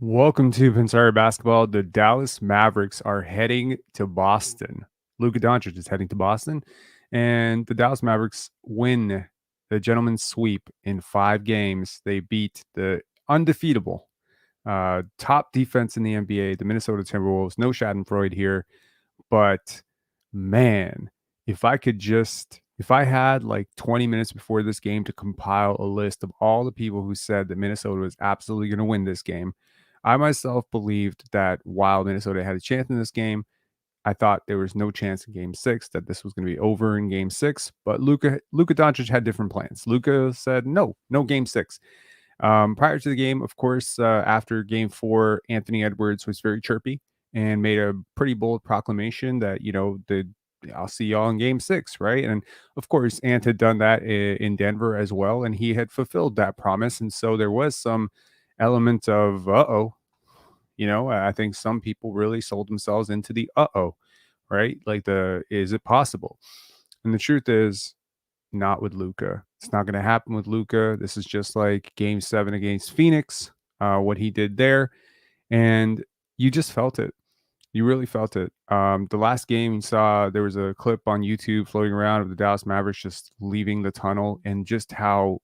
Welcome to Pinsari Basketball. The Dallas Mavericks are heading to Boston. Luka Doncic is heading to Boston, and the Dallas Mavericks win the gentleman's sweep in 5 games. They beat the undefeatable top defense in the NBA, the Minnesota Timberwolves. No Schadenfreude here, but man, if I had like 20 minutes before this game to compile a list of all the people who said that Minnesota was absolutely going to win this game, I myself believed that while Minnesota had a chance in this game, I thought there was no chance in game 6 that this was going to be over in game 6, but Luka Doncic had different plans. Luka said no game 6. Prior to the game, of course, after game 4, Anthony Edwards was very chirpy and made a pretty bold proclamation that, I'll see y'all in game 6, right? And of course, Ant had done that in Denver as well, and he had fulfilled that promise. And so there was some element of, I think some people really sold themselves into the right? Like is it possible? And the truth is, not with Luka. It's not going to happen with Luka. This is just like game 7 against Phoenix, what he did there. And you just felt it. You really felt it. The last game you saw, there was a clip on YouTube floating around of the Dallas Mavericks just leaving the tunnel and just how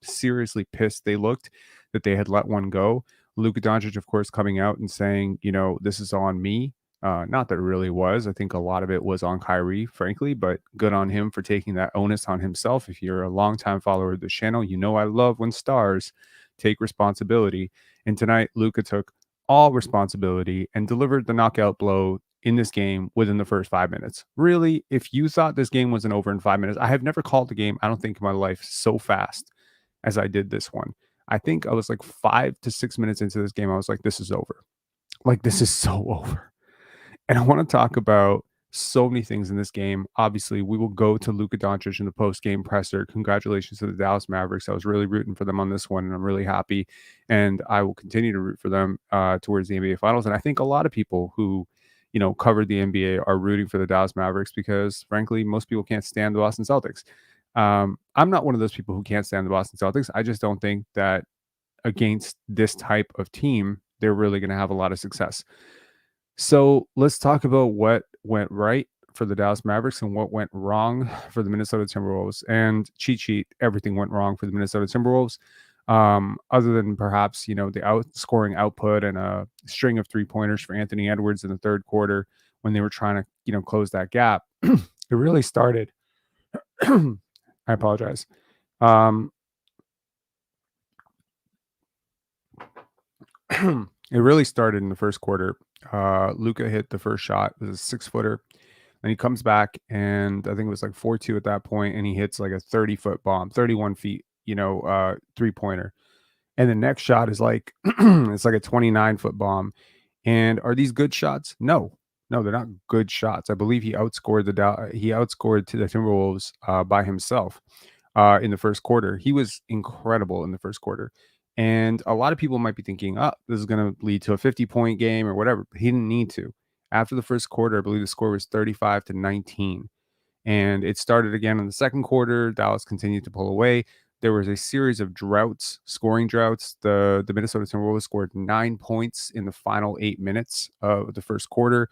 seriously pissed they looked that they had let one go. Luka Doncic, of course, coming out and saying, this is on me. Not that it really was. I think a lot of it was on Kyrie, frankly, but good on him for taking that onus on himself. If you're a longtime follower of the channel, you know I love when stars take responsibility. And tonight, Luka took all responsibility and delivered the knockout blow in this game within the first 5 minutes. Really, if you thought this game wasn't over in 5 minutes, I have never called the game, I don't think, in my life so fast as I did this one. I think I was like 5 to 6 minutes into this game. I was like, this is over. Like, this is so over. And I want to talk about so many things in this game. Obviously, we will go to Luka Doncic in the post-game presser. Congratulations to the Dallas Mavericks. I was really rooting for them on this one, and I'm really happy. And I will continue to root for them towards the NBA Finals. And I think a lot of people who, covered the NBA are rooting for the Dallas Mavericks because, frankly, most people can't stand the Boston Celtics. I'm not one of those people who can't stand the Boston Celtics. I just don't think that against this type of team, they're really going to have a lot of success. So let's talk about what went right for the Dallas Mavericks and what went wrong for the Minnesota Timberwolves. And cheat sheet, everything went wrong for the Minnesota Timberwolves. Other than perhaps, the outscoring output and a string of 3-pointers for Anthony Edwards in the third quarter when they were trying to, close that gap. It really started. I apologize. It really started in the first quarter. Luka hit the first shot. It was a 6-footer. And he comes back, and I think it was like 4-2 at that point, and he hits like a 30-foot bomb, 31 feet, 3-pointer. And the next shot is like it's like a 29-foot bomb. And are these good shots? No, they're not good shots. I believe he outscored to the Timberwolves by himself in the first quarter. He was incredible in the first quarter. And a lot of people might be thinking, oh, this is going to lead to a 50-point game or whatever. He didn't need to. After the first quarter, I believe the score was 35-19. And it started again in the second quarter. Dallas continued to pull away. There was a series of scoring droughts. The Minnesota Timberwolves scored 9 points in the final 8 minutes of the first quarter.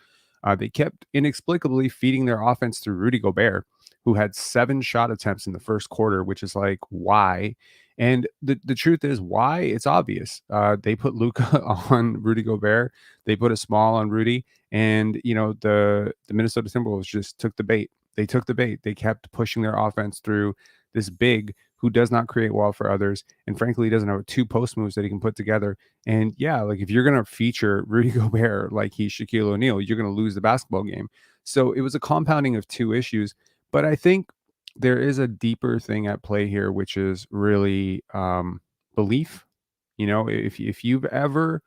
They kept inexplicably feeding their offense through Rudy Gobert, who had 7 shot attempts in the first quarter, which is like, why? And the truth is, why? It's obvious. They put Luka on Rudy Gobert. They put a small on Rudy. And, the Minnesota Timberwolves just took the bait. They took the bait. They kept pushing their offense through this big who does not create well for others. And frankly, he doesn't have 2 post moves that he can put together. And yeah, like if you're going to feature Rudy Gobert like he's Shaquille O'Neal, you're going to lose the basketball game. So it was a compounding of 2 issues. But I think there is a deeper thing at play here, which is really belief. If you've ever,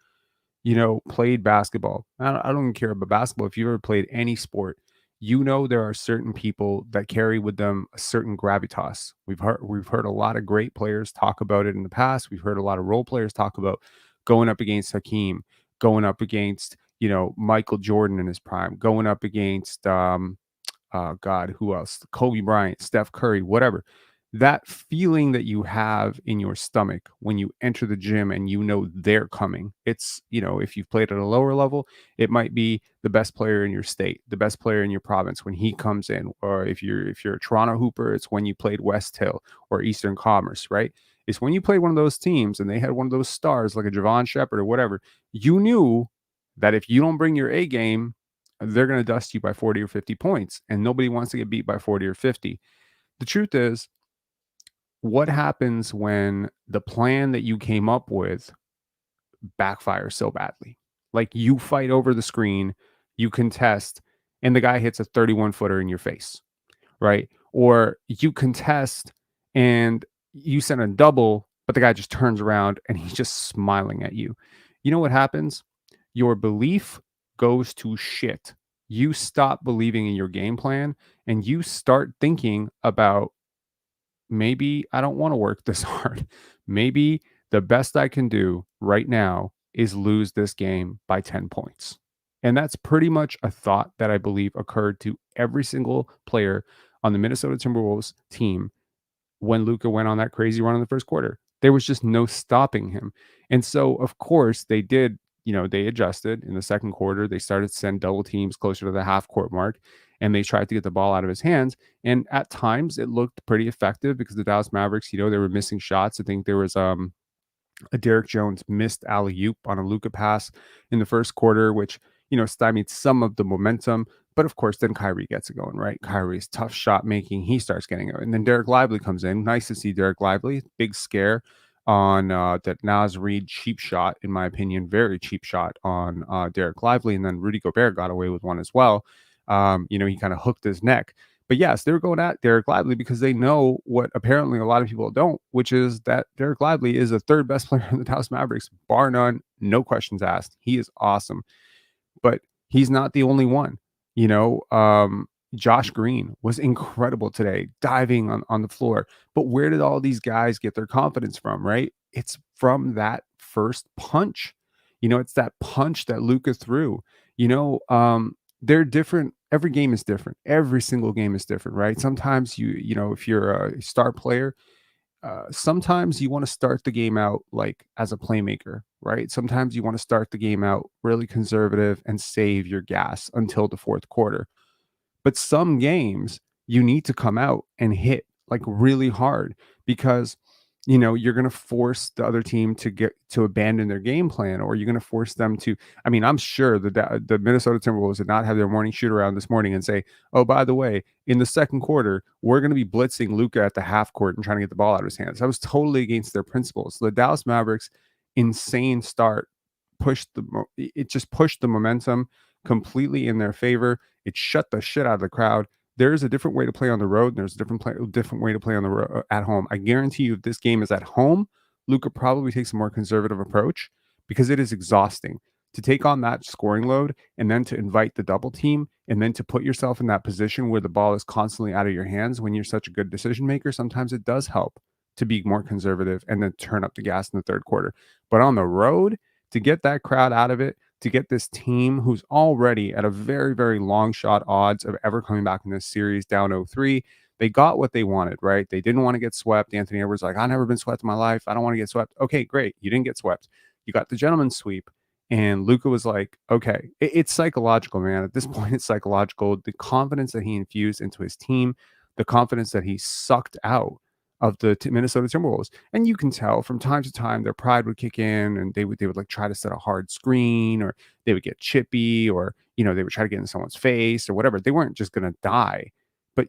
played basketball, I don't care about basketball. If you've ever played any sport, there are certain people that carry with them a certain gravitas. We've heard a lot of great players talk about it in the past. We've heard a lot of role players talk about going up against Hakeem, going up against, Michael Jordan in his prime, going up against God, who else? Kobe Bryant, Steph Curry, whatever. that feeling that you have in your stomach when you enter the gym and you know they're coming. It's, if you've played at a lower level, it might be the best player in your state, the best player in your province when he comes in. Or if you're a Toronto Hooper, it's when you played West Hill or Eastern Commerce, right? It's when you played one of those teams and they had one of those stars like a Javon Shepherd or whatever, you knew that if you don't bring your A game, they're going to dust you by 40 or 50 points. And nobody wants to get beat by 40 or 50. The truth is, what happens when the plan that you came up with backfires so badly? Like you fight over the screen, you contest, and the guy hits a 31 footer in your face, right? Or you contest and you send a double, but the guy just turns around and he's just smiling at you. You know what happens? Your belief goes to shit. You stop believing in your game plan and you start thinking about, maybe I don't want to work this hard. Maybe the best I can do right now is lose this game by 10 points. And that's pretty much a thought that I believe occurred to every single player on the Minnesota Timberwolves team when Luka went on that crazy run in the first quarter. There was just no stopping him. And so, of course, they did, they adjusted in the second quarter. They started to send double teams closer to the half court mark and they tried to get the ball out of his hands. And at times it looked pretty effective because the Dallas Mavericks, they were missing shots. I think there was a Dereck Jones missed alley-oop on a Luka pass in the first quarter, which, stymied some of the momentum. But of course, then Kyrie gets it going, right? Kyrie's tough shot making, he starts getting it. And then Derek Lively comes in. Nice to see Derek Lively. Big scare on that Naz Reid cheap shot, in my opinion, very cheap shot on Derek Lively. And then Rudy Gobert got away with one as well. He kind of hooked his neck. But yes, they were going at Derek Lively because they know what apparently a lot of people don't, which is that Derek Lively is the third best player in the Dallas Mavericks, bar none, no questions asked. He is awesome, but he's not the only one. Josh Green was incredible today, diving on the floor. But where did all these guys get their confidence from, right? It's from that first punch. It's that punch that Luka threw. They're different. Every game is different. Every single game is different, right? Sometimes if you're a star player, sometimes you want to start the game out like as a playmaker, right? Sometimes you want to start the game out really conservative and save your gas until the fourth quarter. But some games you need to come out and hit like really hard because you're going to force the other team to get to abandon their game plan, or you're going to force them to. I mean, I'm sure the Minnesota Timberwolves did not have their morning shoot around this morning and say, oh, by the way, in the second quarter, we're going to be blitzing Luka at the half court and trying to get the ball out of his hands. That was totally against their principles. The Dallas Mavericks insane start it just pushed the momentum completely in their favor. It shut the shit out of the crowd. There's a different way to play on the road. And there's a different way to play on the at home. I guarantee you, if this game is at home, Luka probably takes a more conservative approach because it is exhausting to take on that scoring load and then to invite the double team and then to put yourself in that position where the ball is constantly out of your hands when you're such a good decision maker. Sometimes it does help to be more conservative and then turn up the gas in the third quarter. But on the road, to get that crowd out of it, to get this team who's already at a very, very long shot odds of ever coming back in this series down 0-3, they got what they wanted, right? They didn't want to get swept. Anthony Edwards like, I've never been swept in my life. I don't want to get swept. Okay, great. You didn't get swept. You got the gentleman's sweep. And Luka was like, okay, it's psychological, man. At this point, it's psychological. The confidence that he infused into his team, the confidence that he sucked out of the Minnesota Timberwolves. And you can tell from time to time their pride would kick in and they would like try to set a hard screen, or they would get chippy, or they would try to get in someone's face or whatever. They weren't just gonna die. But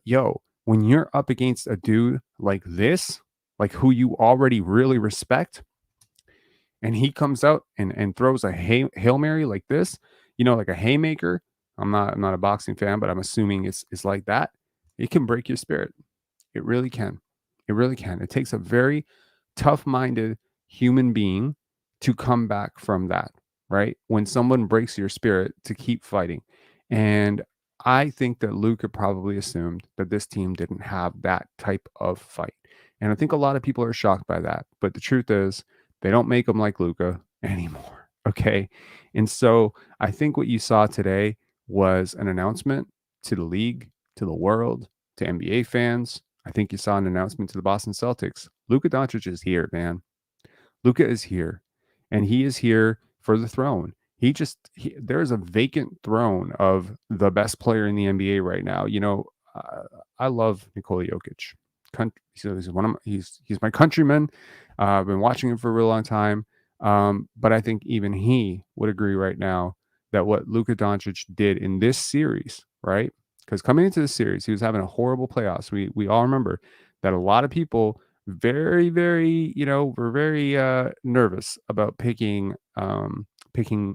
when you're up against a dude like this, like who you already really respect, and he comes out and throws a Hail Mary like this, like a haymaker. I'm not a boxing fan, but I'm assuming it's like that. It can break your spirit. It really can. It really can. It takes a very tough-minded human being to come back from that, right? When someone breaks your spirit, to keep fighting. And I think that Luka probably assumed that this team didn't have that type of fight. And I think a lot of people are shocked by that. But the truth is, they don't make them like Luka anymore. Okay. And so I think what you saw today was an announcement to the league, to the world, to NBA fans. I think you saw an announcement to the Boston Celtics. Luka Doncic is here, man. Luka is here, and he is here for the throne. There is a vacant throne of the best player in the NBA right now. I love Nikola Jokic. He's he's my countryman. I've been watching him for a real long time, but I think even he would agree right now that what Luka Doncic did in this series, right? Because coming into the series, he was having a horrible playoffs. We all remember that a lot of people very, very, were very nervous about picking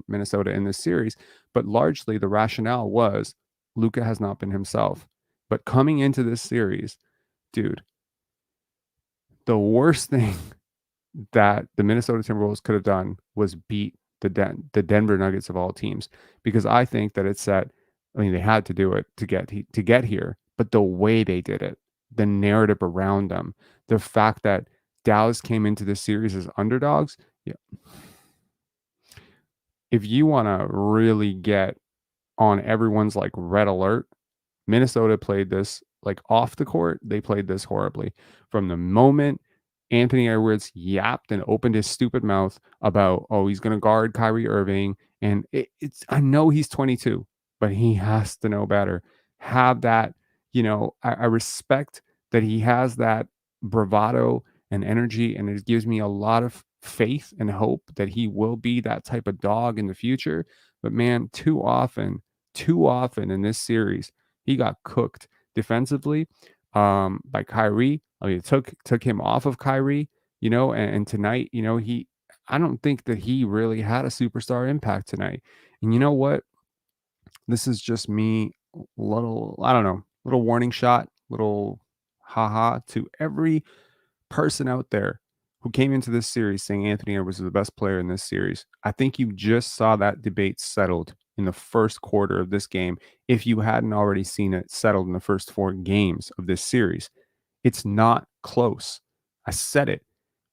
Minnesota in this series. But largely the rationale was Luka has not been himself. But coming into this series, dude, the worst thing that the Minnesota Timberwolves could have done was beat the Denver Nuggets of all teams, because I think that it set. I mean, they had to do it to get here, but the way they did it, the narrative around them, the fact that Dallas came into this series as underdogs. Yeah, if you want to really get on everyone's like red alert, Minnesota played this like off the court. They played this horribly from the moment Anthony Edwards yapped and opened his stupid mouth about, oh, he's going to guard Kyrie Irving. And I know he's 22, but he has to know better. Have that, I respect that he has that bravado and energy. And it gives me a lot of faith and hope that he will be that type of dog in the future. But man, too often in this series, he got cooked defensively by Kyrie. I mean, it took him off of Kyrie, and tonight, I don't think that he really had a superstar impact tonight. And you know what? This is just me, I don't know, little warning shot, little haha to every person out there who came into this series saying Anthony Edwards is the best player in this series. I think you just saw that debate settled in the first quarter of this game, if you hadn't already seen it settled in the first 4 games of this series. It's not close. I said it.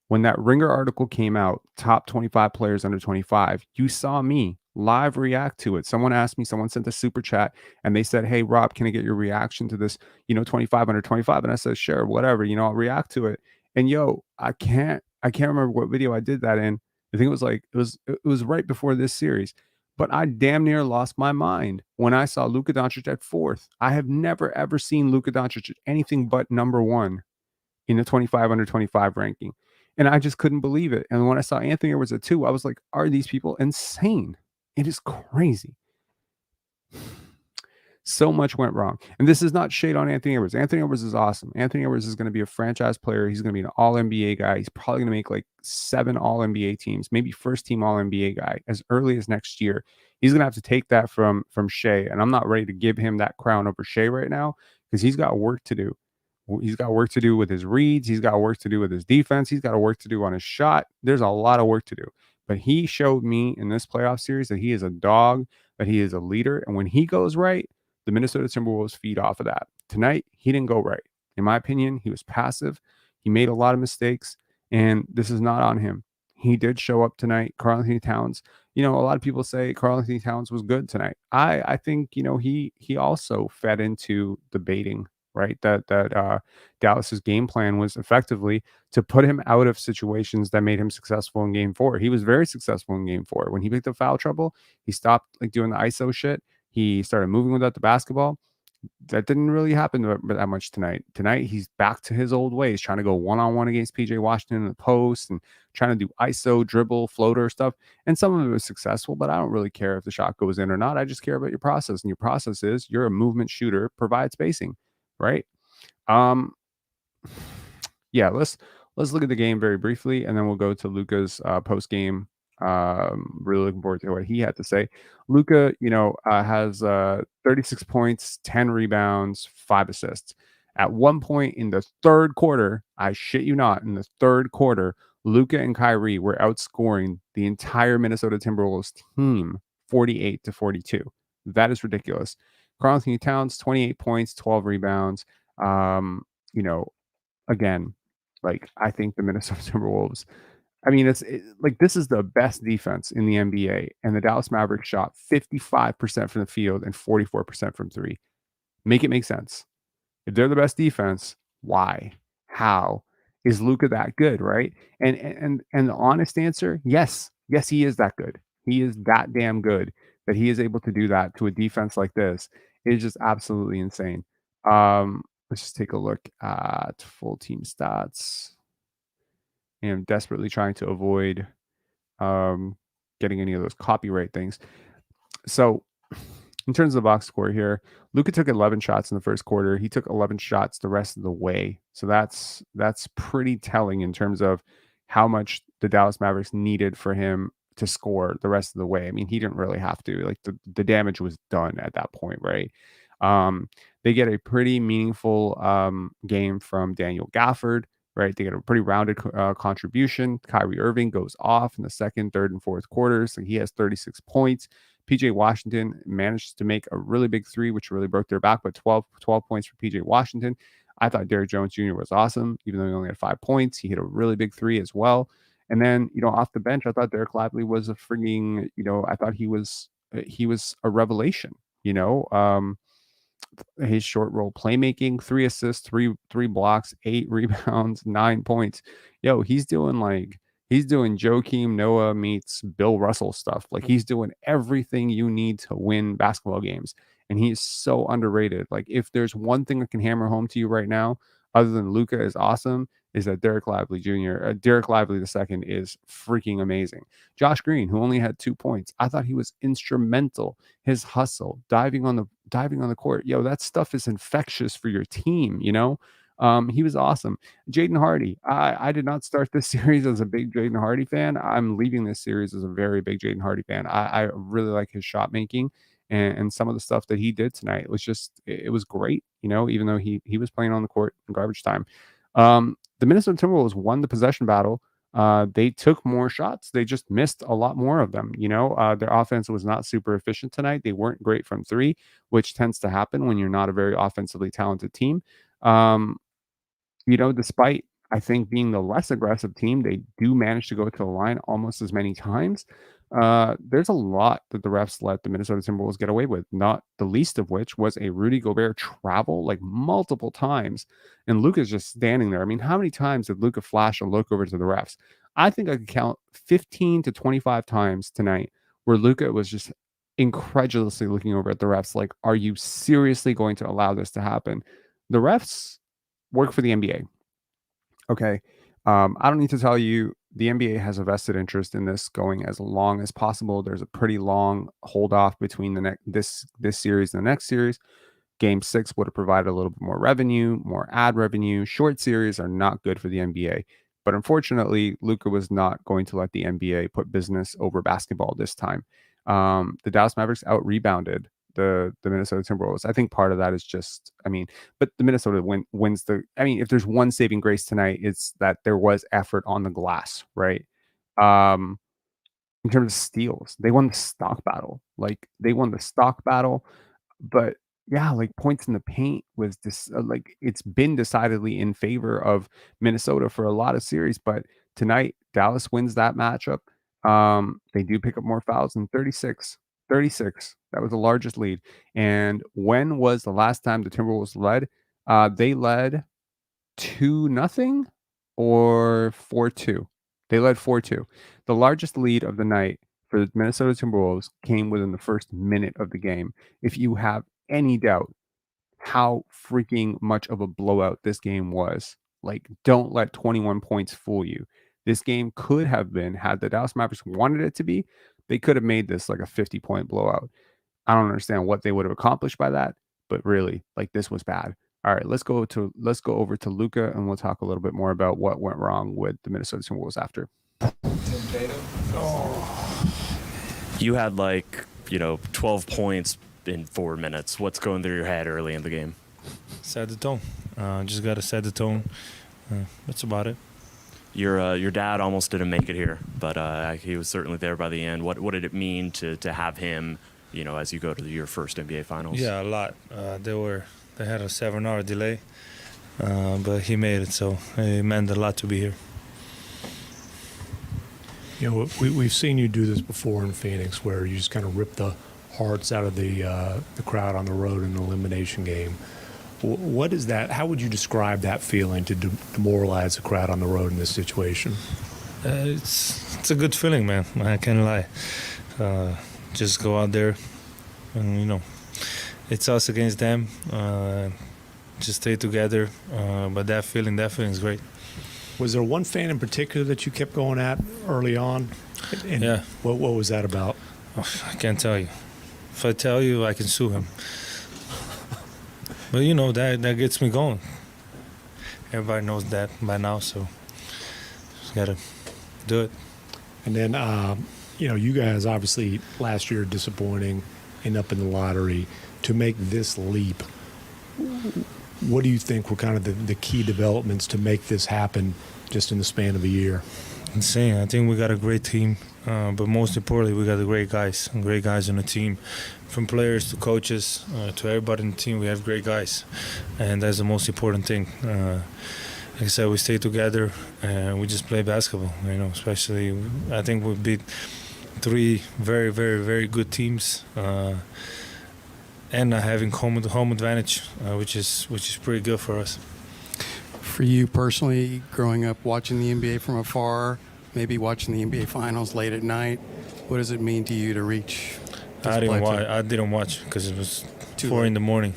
When that Ringer article came out, top 25 players under 25, you saw me live react to it. Someone asked me, someone sent a super chat and they said, "Hey, Rob, can I get your reaction to this, 25 under 25?" And I said, "Sure, whatever, I'll react to it." And I can't remember what video I did that in. I think it was right before this series. But I damn near lost my mind when I saw Luka Doncic at 4th. I have never ever seen Luka Doncic at anything but number 1 in the 25 under 25 ranking. And I just couldn't believe it. And when I saw Anthony Edwards at 2, I was like, are these people insane? It is crazy. So much went wrong. And this is not shade on Anthony Edwards. Anthony Edwards is awesome. Anthony Edwards is going to be a franchise player. He's going to be an all NBA guy. He's probably going to make like 7 all NBA teams, maybe first team all NBA guy as early as next year. He's going to have to take that from Shea. And I'm not ready to give him that crown over Shea right now, because he's got work to do. He's got work to do with his reads. He's got work to do with his defense. He's got work to do on his shot. There's a lot of work to do. But he showed me in this playoff series that he is a dog, that he is a leader. And when he goes right, the Minnesota Timberwolves feed off of that. Tonight, he didn't go right. In my opinion, he was passive. He made a lot of mistakes, and this is not on him. He did show up tonight. Karl-Anthony Towns, a lot of people say Karl-Anthony Towns was good tonight. I think, he also fed into the baiting, right? That Dallas's game plan was effectively to put him out of situations that made him successful in game 4. He was very successful in game 4. When he picked up foul trouble, he stopped like doing the ISO shit. He started moving without the basketball. That didn't really happen that much tonight. Tonight, he's back to his old ways, trying to go one-on-one against PJ Washington in the post and trying to do ISO, dribble, floater stuff. And some of it was successful, but I don't really care if the shot goes in or not. I just care about your process. And your process is you're a movement shooter, provide spacing, right? Yeah, let's look at the game very briefly, and then we'll go to Luka's post game. Really looking forward to what he had to say. Luka, has 36 points, 10 rebounds, 5 assists. At one point in the third quarter, I shit you not, in the third quarter, Luka and Kyrie were outscoring the entire Minnesota Timberwolves team 48-42. That is ridiculous. Karl-Anthony Towns, 28 points, 12 rebounds. You know, again, like I think the Minnesota Timberwolves, I mean, like this is the best defense in the NBA, and the Dallas Mavericks shot 55% from the field and 44% from 3. Make it make sense. If they're the best defense, why, how is Luka that good, right? And the honest answer, yes, he is that good. He is that damn good that he is able to do that to a defense like this. It is just absolutely insane. Let's just take a look at full team stats. And I'm desperately trying to avoid getting any of those copyright things. So in terms of the box score here, Luka took 11 shots in the first quarter. He took 11 shots the rest of the way. So that's pretty telling in terms of how much the Dallas Mavericks needed for him to score the rest of the way. I mean, he didn't really have to. Like the damage was done at that point, right? They get a pretty meaningful game from Daniel Gafford, right? They get a pretty rounded contribution. Kyrie Irving goes off in the second, third, and fourth quarters. So he has 36 points. PJ Washington managed to make a really big three, which really broke their back, but 12 points for PJ Washington. I thought Derrick Jones Jr. was awesome, even though he only had 5 points. He hit a really big three as well. And then, off the bench, I thought Dereck Lively was a frigging, I thought he was a revelation, his short roll playmaking, 3 assists, three blocks, 8 rebounds, 9 points. He's doing Joakim Noah meets Bill Russell stuff. Like he's doing everything you need to win basketball games. And he's so underrated. Like if there's one thing I can hammer home to you right now, other than Luka is awesome, is that Dereck Lively Jr., Dereck Lively II is freaking amazing. Josh Green, who only had 2 points, I thought he was instrumental. His hustle, diving on the court. That stuff is infectious for your team, he was awesome. Jaden Hardy. I did not start this series as a big Jaden Hardy fan. I'm leaving this series as a very big Jaden Hardy fan. I really like his shot making and some of the stuff that he did tonight. It was great, even though he was playing on the court in garbage time. The Minnesota Timberwolves won the possession battle. They took more shots. They just missed a lot more of them. Their offense was not super efficient tonight. They weren't great from three, which tends to happen when you're not a very offensively talented team. Despite I think being the less aggressive team, they do manage to go to the line almost as many times. There's a lot that the refs let the Minnesota Timberwolves get away with, not the least of which was a Rudy Gobert travel like multiple times. And Luka's just standing there. I mean, how many times did Luka flash a look over to the refs? I think I could count 15 to 25 times tonight where Luka was just incredulously looking over at the refs like, are you seriously going to allow this to happen? The refs work for the NBA. Okay. I don't need to tell you the NBA has a vested interest in this going as long as possible. There's a pretty long hold off between this series and the next series. Game 6 would have provided a little bit more revenue, more ad revenue. Short series are not good for the NBA. But unfortunately, Luka was not going to let the NBA put business over basketball this time. The Dallas Mavericks out-rebounded the Minnesota Timberwolves. I think part of that is just, but the Minnesota wins if there's one saving grace tonight, it's that there was effort on the glass, right? In terms of steals, they won the stock battle. But yeah, like points in the paint was this it's been decidedly in favor of Minnesota for a lot of series, but tonight Dallas wins that matchup. They do pick up more fouls in 36. That was the largest lead. And when was the last time the Timberwolves led? They led 2-0 or 4-2. They led 4-2. The largest lead of the night for the Minnesota Timberwolves came within the first minute of the game. If you have any doubt how freaking much of a blowout this game was, don't let 21 points fool you. This game could have been, had the Dallas Mavericks wanted it to be, they could have made this like a 50-point blowout. I don't understand what they would have accomplished by that, but really, this was bad. All right, let's go over to Luka, and we'll talk a little bit more about what went wrong with the Minnesota Timberwolves after. You had 12 points in 4 minutes. What's going through your head early in the game? Set the tone. Just got to set the tone. That's about it. Your dad almost didn't make it here, but he was certainly there by the end. What did it mean to have him, as you go to your first NBA Finals? Yeah, a lot. They had a 7-hour delay, but he made it, so it meant a lot to be here. We've seen you do this before in Phoenix, where you just kind of rip the hearts out of the crowd on the road in an elimination game. What is that? How would you describe that feeling to demoralize a crowd on the road in this situation? It's a good feeling, man. I can't lie. Just go out there, and it's us against them. Just stay together. But that feeling is great. Was there one fan in particular that you kept going at early on? And Yeah. What was that about? I can't tell you. If I tell you, I can sue him. But that gets me going. Everybody knows that by now, so just gotta do it. And then, you guys obviously last year disappointing, end up in the lottery. To make this leap, what do you think were kind of the key developments to make this happen just in the span of a year? Insane. I think we got a great team, but most importantly, we got great guys on the team. From players to coaches to everybody in the team, we have great guys, and that's the most important thing. Like I said, we stay together and we just play basketball. Especially I think we beat 3 very, very, very good teams, and having home advantage, which is pretty good for us. For you personally, growing up watching the NBA from afar, maybe watching the NBA Finals late at night, what does it mean to you to reach this I plateau? didn't watch because it was Too 4 late. in the morning.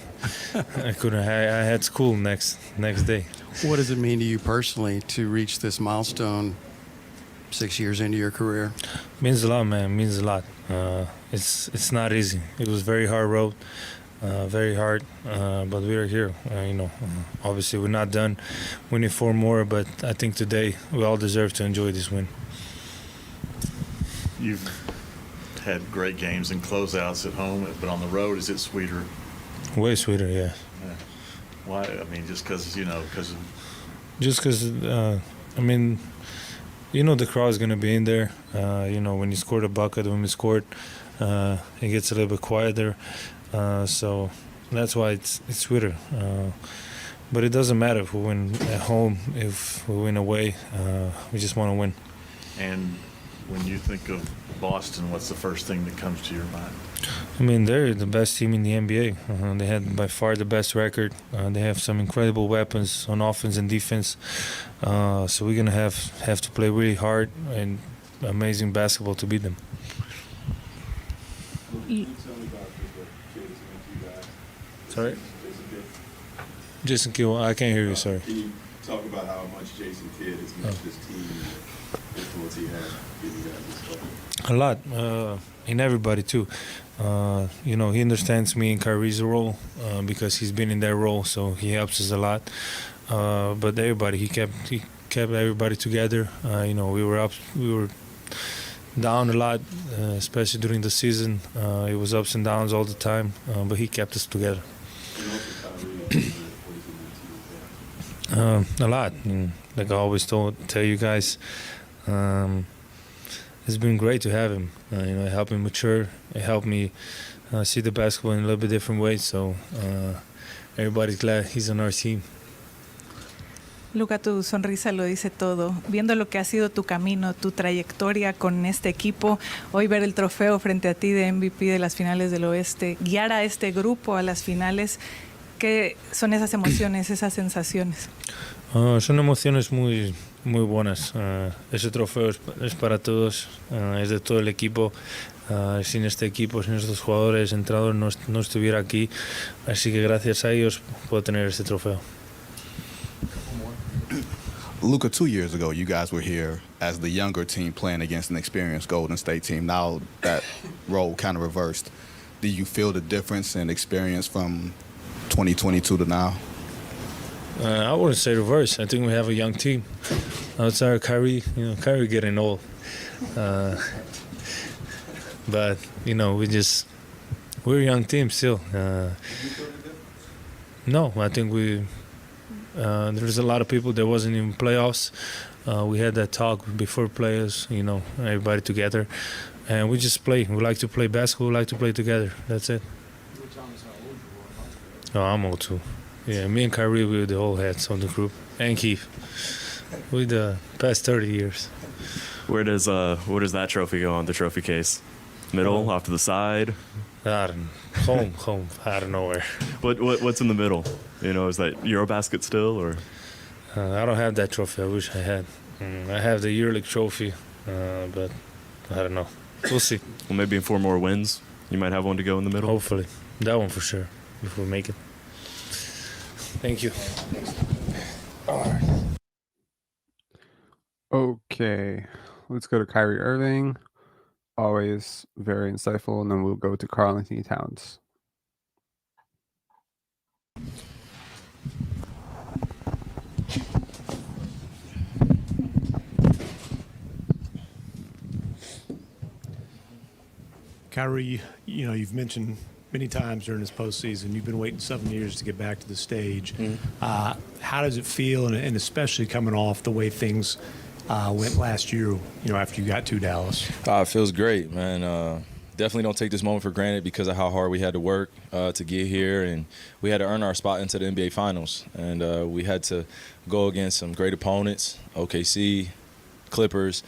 I couldn't. I had school next day. What does it mean to you personally to reach this milestone 6 years into your career? Means a lot, man. Means a lot. It's not easy. It was very hard road, very hard. But we are here. Obviously we're not done. We need 4 more, but I think today we all deserve to enjoy this win. You've had great games and closeouts at home, but on the road, is it sweeter? Way sweeter, yeah. Why? I mean, just because Just because, the crowd's going to be in there. When you scored a bucket, when we scored, it gets a little bit quieter. So that's why it's sweeter. But it doesn't matter if we win at home, if we win away. We just want to win. And when you think of Boston, what's the first thing that comes to your mind? They're the best team in the NBA. They had by far the best record. They have some incredible weapons on offense and defense. So we're gonna have to play really hard and amazing basketball to beat them. Sorry, Jason Kidd. I can't hear you. Sorry. Can you talk about how much Jason Kidd has made this team influence he had giving you guys this stuff? A lot, in everybody too. He understands me and Kyrie's role because he's been in that role, so he helps us a lot. But everybody, he kept everybody together. We were down a lot, especially during the season. It was ups and downs all the time, but he kept us together. And also Kyrie, what does it mean to you? A lot. Like I always tell you guys, it's been great to have him. It helped me mature. It helped me see the basketball in a little bit different way. So everybody's glad he's on our team. Luka, tu sonrisa lo dice todo. Viendo lo que ha sido tu camino, tu trayectoria con este equipo, hoy ver el trofeo frente a ti de MVP de las finales del Oeste, guiar a este grupo a las finales, ¿qué son esas emociones, esas sensaciones? Son emociones muy, muy buenas. Ese trofeo es para todos, es de todo el equipo. Sin este equipo, sin estos jugadores, entrenadores, no estuviera aquí. Así que gracias a ellos puedo tener este trofeo. Luka, 2 years ago, you guys were here as the younger team playing against an experienced Golden State team. Now that role kind of reversed. Do you feel the difference in experience from 2022 to now? I wouldn't say reverse. I think we have a young team. Outside Kyrie, Kyrie getting old. But, we're a young team still. No, I think there's a lot of people that wasn't in playoffs. We had that talk before players, everybody together. And we just play. We like to play basketball. We like to play together. That's it. Oh, I'm old too. Yeah, me and Kyrie, we were the old heads on the group. And Keith. We the past 30 years. Where does that trophy go on the trophy case? Middle, off to the side. Home, out of nowhere. What's in the middle? You know, is that Eurobasket still, or? I don't have that trophy. I wish I had. I have the EuroLeague trophy, but I don't know. We'll see. Well, maybe in 4 more wins, you might have one to go in the middle. Hopefully. That one for sure, if we make it. Thank you. All right. Okay, let's go to Kyrie Irving. Always very insightful, and then we'll go to Karl Anthony Towns. Kyrie, you know, you've mentioned many times during this postseason, you've been waiting 7 years to get back to the stage. How does it feel, and especially coming off the way things went last year, you know, after you got to Dallas? It feels great, man. Definitely don't take this moment for granted because of how hard we had to work to get here, and we had to earn our spot into the NBA Finals. And we had to go against some great opponents, OKC, Clippers,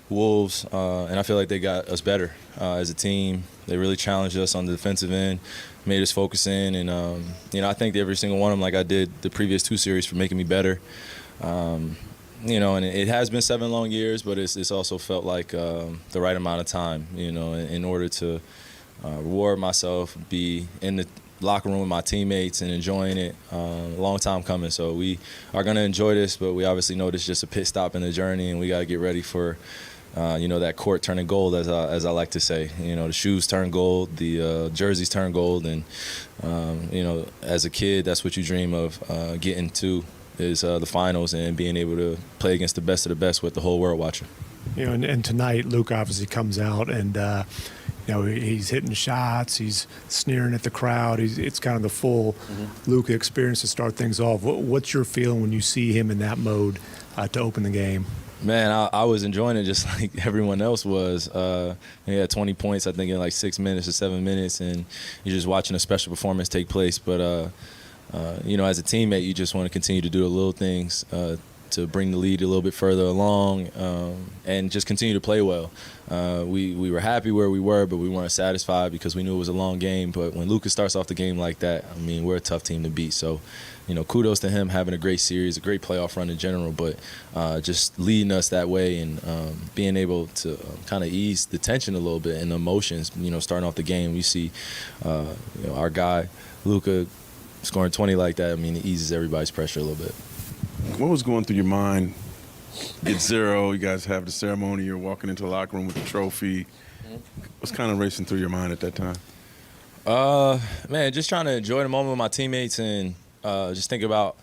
Wolves, and I feel like they got us better as a team. They really challenged us on the defensive end, made us focus in, and you know, I thanked every single one of them, like I did the previous 2 series, for making me better. You know, and it has been 7 long years, but it's also felt like the right amount of time, you know, in order to reward myself, be in the locker room with my teammates and enjoying it. A long time coming, so we are going to enjoy this, but we obviously know this is just a pit stop in the journey, and we got to get ready for you know, that court turning gold, as I like to say. You know, the shoes turn gold, the jerseys turn gold, and you know, as a kid, that's what you dream of, getting to is the finals and being able to play against the best of the best with the whole world watching. You know, and tonight, Luka obviously comes out and you know, he's hitting shots, he's sneering at the crowd. It's kind of the full Luka experience to start things off. What's your feeling when you see him in that mode to open the game? Man, I was enjoying it just like everyone else was. He had 20 points, I think, in like 6 minutes or 7 minutes, and you're just watching a special performance take place. But you know, as a teammate, you just want to continue to do the little things to bring the lead a little bit further along, and just continue to play well. We were happy where we were, but we weren't satisfied because we knew it was a long game. But when Luka starts off the game like that, I mean, we're a tough team to beat. So, you know, kudos to him having a great series, a great playoff run in general, but just leading us that way and being able to kind of ease the tension a little bit and the emotions. You know, starting off the game, you see you know, our guy Luka scoring 20 like that. I mean, it eases everybody's pressure a little bit. What was going through your mind? Get 0, you guys have the ceremony, you're walking into the locker room with the trophy. What's kind of racing through your mind at that time? Man, just trying to enjoy the moment with my teammates and just think about,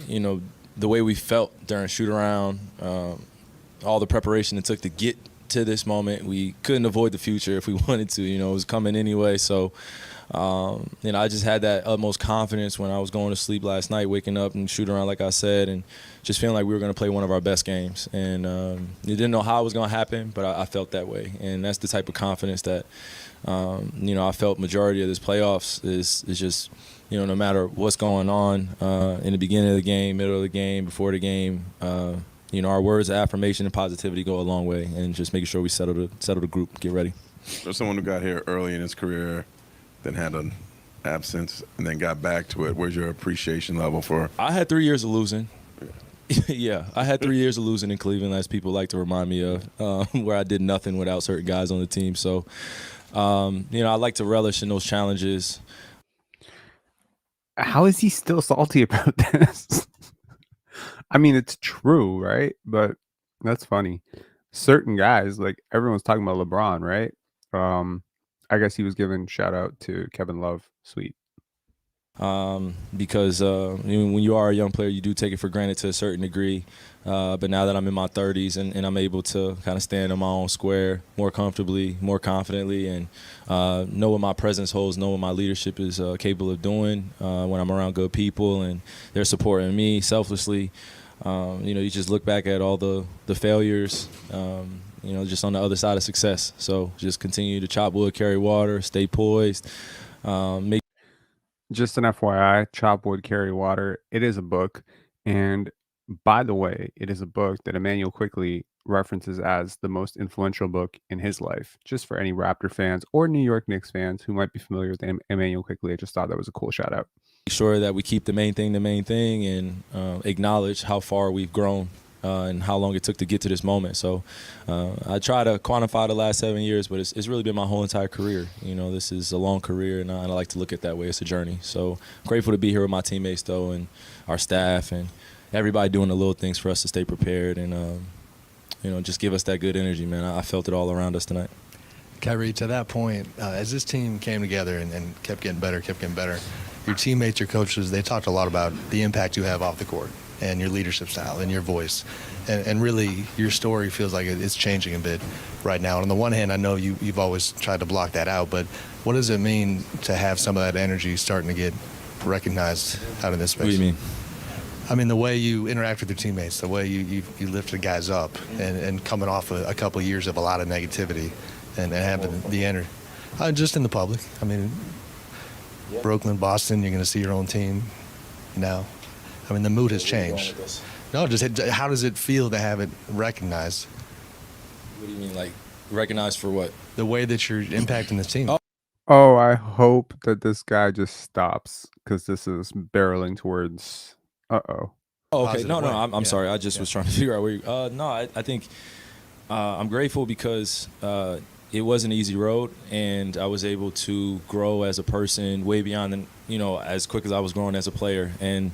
you know, the way we felt during shoot-around, all the preparation it took to get to this moment. We couldn't avoid the future if we wanted to. You know, it was coming anyway. So, you know, I just had that utmost confidence when I was going to sleep last night, waking up and shooting around, like I said, and just feeling like we were going to play one of our best games. And you didn't know how it was going to happen, but I felt that way. And that's the type of confidence that, you know, I felt majority of this playoffs is just, you know, no matter what's going on in the beginning of the game, middle of the game, before the game, you know, our words of affirmation and positivity go a long way, and just making sure we settle the group, get ready. There's someone who got here early in his career, then had an absence, and then got back to it. Where's your appreciation level for? I had 3 years of losing. Yeah, I had 3 years of losing in Cleveland, as people like to remind me of, where I did nothing without certain guys on the team. So, you know, I like to relish in those challenges. How is he still salty about this? I mean, it's true, right? But that's funny. Certain guys, like everyone's talking about LeBron, right? I guess he was giving shout out to Kevin Love. Sweet. Because when you are a young player, you do take it for granted to a certain degree. But now that I'm in my 30s and I'm able to kind of stand on my own square more comfortably, more confidently, and know what my presence holds, know what my leadership is capable of doing when I'm around good people and they're supporting me selflessly. You know, you just look back at all the failures, you know, just on the other side of success. So just continue to chop wood, carry water, stay poised. Just an FYI, Chop Wood, Carry Water. It is a book. And by the way, it is a book that Emmanuel Quickley references as the most influential book in his life. Just for any Raptor fans or New York Knicks fans who might be familiar with Emmanuel quickly, I just thought that was a cool shout out. Sure that we keep the main thing, and acknowledge how far we've grown and how long it took to get to this moment. So I try to quantify the last 7 years, but it's really been my whole entire career. You know, this is a long career, and I like to look at it that way. It's a journey. So grateful to be here with my teammates, though, and our staff, and everybody doing the little things for us to stay prepared and, just give us that good energy, man. I felt it all around us tonight. Kyrie, to that point, as this team came together and kept getting better, your teammates, your coaches, they talked a lot about the impact you have off the court and your leadership style and your voice. And really, your story feels like it's changing a bit right now. And on the one hand, I know you've always tried to block that out, but what does it mean to have some of that energy starting to get recognized out in this space? What do you mean? I mean, the way you interact with your teammates, the way you lift the guys up, and coming off a couple of years of a lot of negativity and having the energy. Just in the public. I mean, Brooklyn, Boston, you're going to see your own team now. I mean, the mood has changed. No, just how does it feel to have it recognized? What do you mean, like recognized for what? The way that you're impacting the team. Oh, I hope that this guy just stops because this is barreling towards. Oh, okay. Positive No, way. I'm sorry. I just was trying to figure out where you. No, I think I'm grateful because it was an easy road, and I was able to grow as a person way beyond, as quick as I was growing as a player. And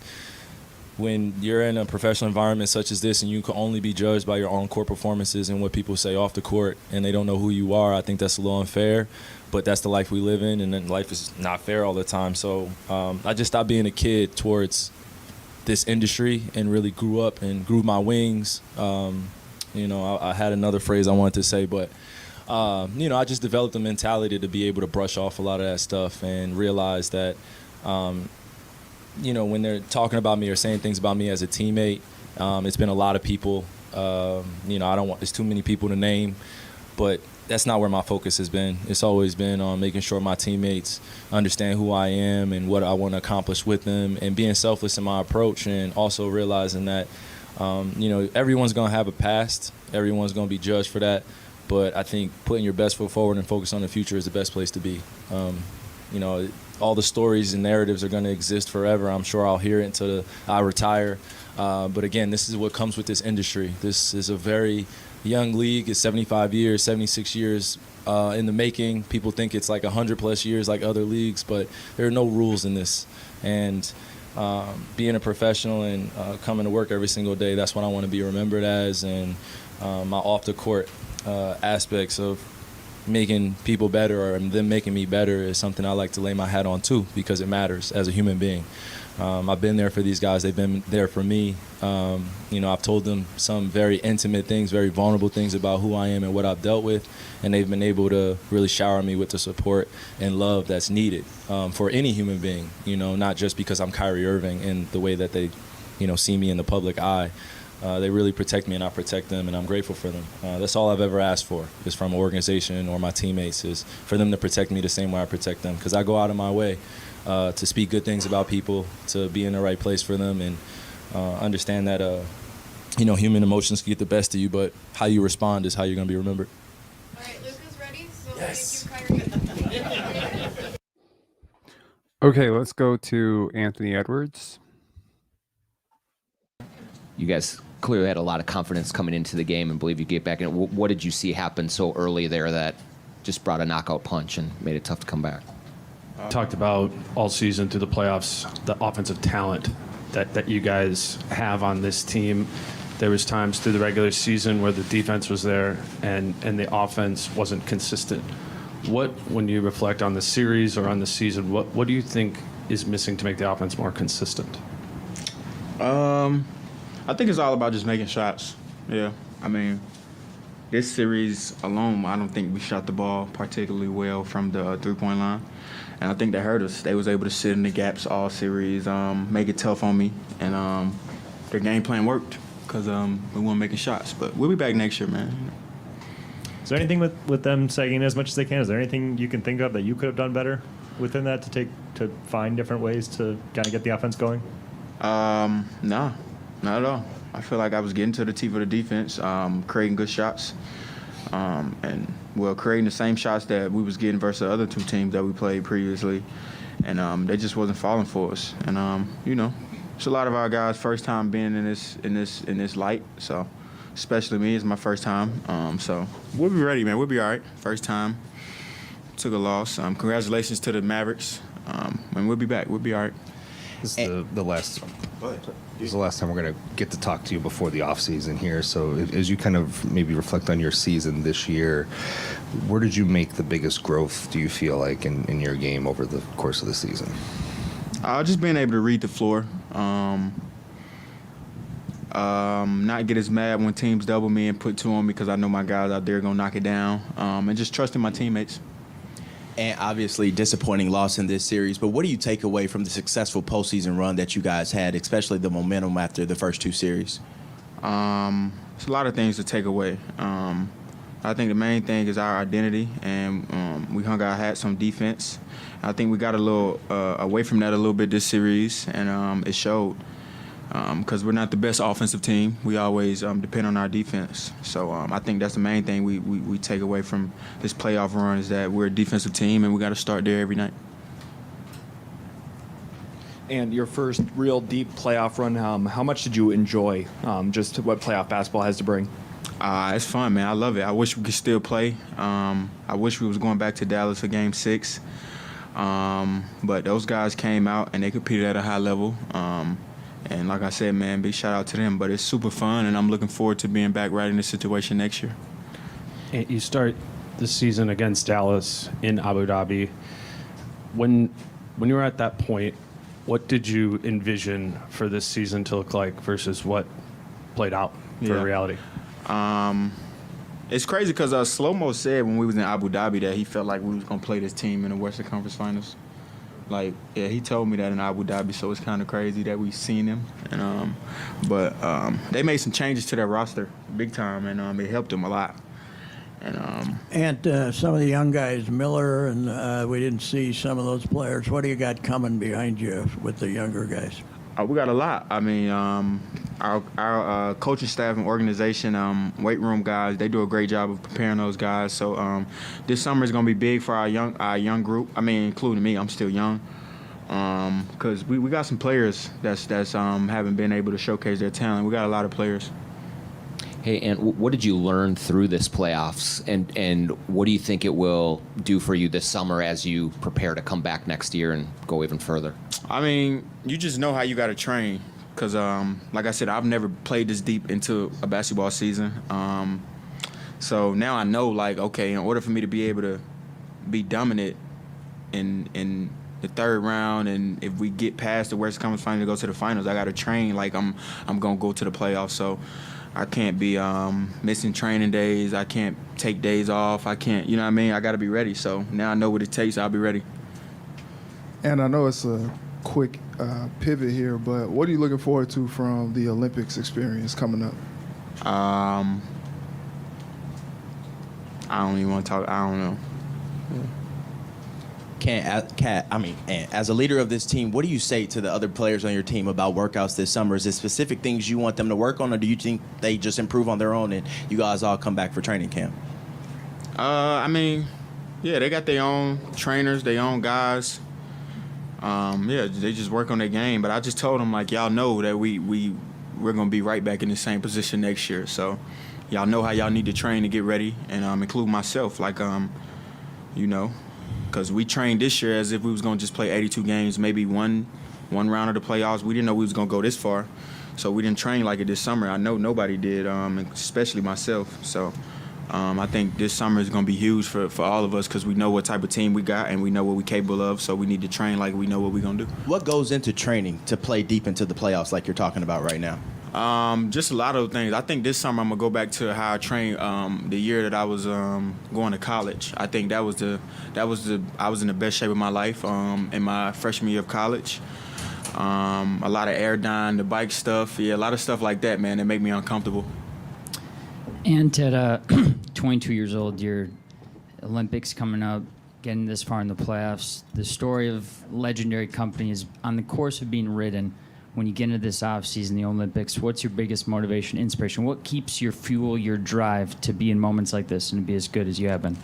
when you're in a professional environment such as this, and you can only be judged by your own court performances and what people say off the court, and they don't know who you are, I think that's a little unfair. But that's the life we live in, and then life is not fair all the time. So I just stopped being a kid towards this industry and really grew up and grew my wings. I had another phrase I wanted to say, but I just developed a mentality to be able to brush off a lot of that stuff and realize that, when they're talking about me or saying things about me as a teammate, it's been a lot of people. I don't want, there's too many people to name, but that's not where my focus has been. It's always been on making sure my teammates understand who I am and what I want to accomplish with them, and being selfless in my approach, and also realizing that, everyone's going to have a past. Everyone's going to be judged for that. But I think putting your best foot forward and focus on the future is the best place to be. All the stories and narratives are going to exist forever. I'm sure I'll hear it until I retire. But again, this is what comes with this industry. This is a very young league. It's 75 years, 76 years in the making. People think it's like 100+ years like other leagues, but there are no rules in this. And being a professional and coming to work every single day, that's what I want to be remembered as. And my off-the-court aspects of making people better or them making me better is something I like to lay my hat on too, because it matters as a human being. I've been there for these guys. They've been there for me. I've told them some very intimate things, very vulnerable things about who I am and what I've dealt with, and they've been able to really shower me with the support and love that's needed for any human being, not just because I'm Kyrie Irving and the way that they, see me in the public eye. They really protect me, and I protect them, and I'm grateful for them. That's all I've ever asked for, is from an organization or my teammates, is for them to protect me the same way I protect them, because I go out of my way to speak good things about people, to be in the right place for them, and understand that, human emotions can get the best of you, but how you respond is how you're going to be remembered. All right, Luka's ready, so Yes. thank you, Kyrie. Okay, let's go to Anthony Edwards. You guys clearly had a lot of confidence coming into the game and believe you get back in it. What did you see happen so early there that just brought a knockout punch and made it tough to come back? Talked about all season through the playoffs, the offensive talent that you guys have on this team. There was times through the regular season where the defense was there and the offense wasn't consistent. When you reflect on the series or on the season, what do you think is missing to make the offense more consistent? I think it's all about just making shots. Yeah, I mean, this series alone, I don't think we shot the ball particularly well from the three-point line. And I think that hurt us. They was able to sit in the gaps all series, make it tough on me. And their game plan worked because we weren't making shots. But we'll be back next year, man. Is there anything with them sagging as much as they can? Is there anything you can think of that you could have done better within that to find different ways to kind of get the offense going? No, not at all. I feel like I was getting to the teeth of the defense, creating good shots, and creating the same shots that we was getting versus the other two teams that we played previously, and they just wasn't falling for us. And it's a lot of our guys' first time being in this light, so especially me, it's my first time. So we'll be ready, man. We'll be all right. First time, took a loss. Congratulations to the Mavericks, and we'll be back. We'll be all right. This is the last. This is the last time we're going to get to talk to you before the offseason here. So as you kind of maybe reflect on your season this year, where did you make the biggest growth, do you feel like, in your game over the course of the season? Just being able to read the floor. Not get as mad when teams double me and put two on me because I know my guys out there are going to knock it down. And just trusting my teammates. And obviously disappointing loss in this series, but what do you take away from the successful postseason run that you guys had, especially the momentum after the first two series? It's a lot of things to take away. I think the main thing is our identity, and we hung our hats on defense. I think we got a little away from that a little bit this series, and it showed. Because we're not the best offensive team. We always depend on our defense. So I think that's the main thing we take away from this playoff run is that we're a defensive team and we got to start there every night. And your first real deep playoff run, how much did you enjoy just what playoff basketball has to bring? It's fun, man. I love it. I wish we could still play. I wish we was going back to Dallas for Game 6. But those guys came out and they competed at a high level. And like I said, man, big shout out to them. But it's super fun, and I'm looking forward to being back right in this situation next year. And you start the season against Dallas in Abu Dhabi. When you were at that point, what did you envision for this season to look like versus what played out for reality? It's crazy because Slow-Mo said when we was in Abu Dhabi that he felt like we was going to play this team in the Western Conference Finals. Like, yeah, he told me that in Abu Dhabi, so it's kind of crazy that we've seen him. And but they made some changes to their roster big time, and it helped them a lot. And some of the young guys, Miller, and we didn't see some of those players. What do you got coming behind you with the younger guys? We got a lot. I mean, our coaching staff and organization, weight room guys, they do a great job of preparing those guys. So this summer is going to be big for our young group. I mean, including me. I'm still young. Because we got some players that's haven't been able to showcase their talent. We got a lot of players. Hey, and what did you learn through this playoffs, and what do you think it will do for you this summer as you prepare to come back next year and go even further? I mean, you just know how you got to train because, like I said, I've never played this deep into a basketball season. So now I know, like, okay, in order for me to be able to be dominant in the third round, and if we get past the Western Conference Finals to go to the finals, I got to train like I'm going to go to the playoffs. So I can't be missing training days. I can't take days off. I can't, you know what I mean? I got to be ready. So now I know what it takes. I'll be ready. And I know it's a quick pivot here, but what are you looking forward to from the Olympics experience coming up? I don't even want to talk. I don't know. And as a leader of this team, what do you say to the other players on your team about workouts this summer? Is there specific things you want them to work on, or do you think they just improve on their own and you guys all come back for training camp? I mean, yeah, they got their own trainers, their own guys. Yeah, they just work on their game. But I just told them, like, y'all know that we're going to be right back in the same position next year. So y'all know how y'all need to train to get ready, and include myself, like, you know, because we trained this year as if we was going to just play 82 games, maybe one round of the playoffs. We didn't know we was going to go this far. So we didn't train like it this summer. I know nobody did, especially myself. So I think this summer is going to be huge for all of us because we know what type of team we got and we know what we're capable of. So we need to train like we know what we're going to do. What goes into training to play deep into the playoffs like you're talking about right now? Just a lot of things. I think this summer I'm going to go back to how I trained the year that I was going to college. I think I was in the best shape of my life in my freshman year of college. A lot of air dying, the bike stuff, a lot of stuff like that, man, that make me uncomfortable. And at 22 years old, your Olympics coming up, getting this far in the playoffs, the story of legendary company is on the course of being written. when you get into this offseason, the Olympics, what's your biggest motivation, inspiration? What keeps your fuel, your drive to be in moments like this and to be as good as you have been?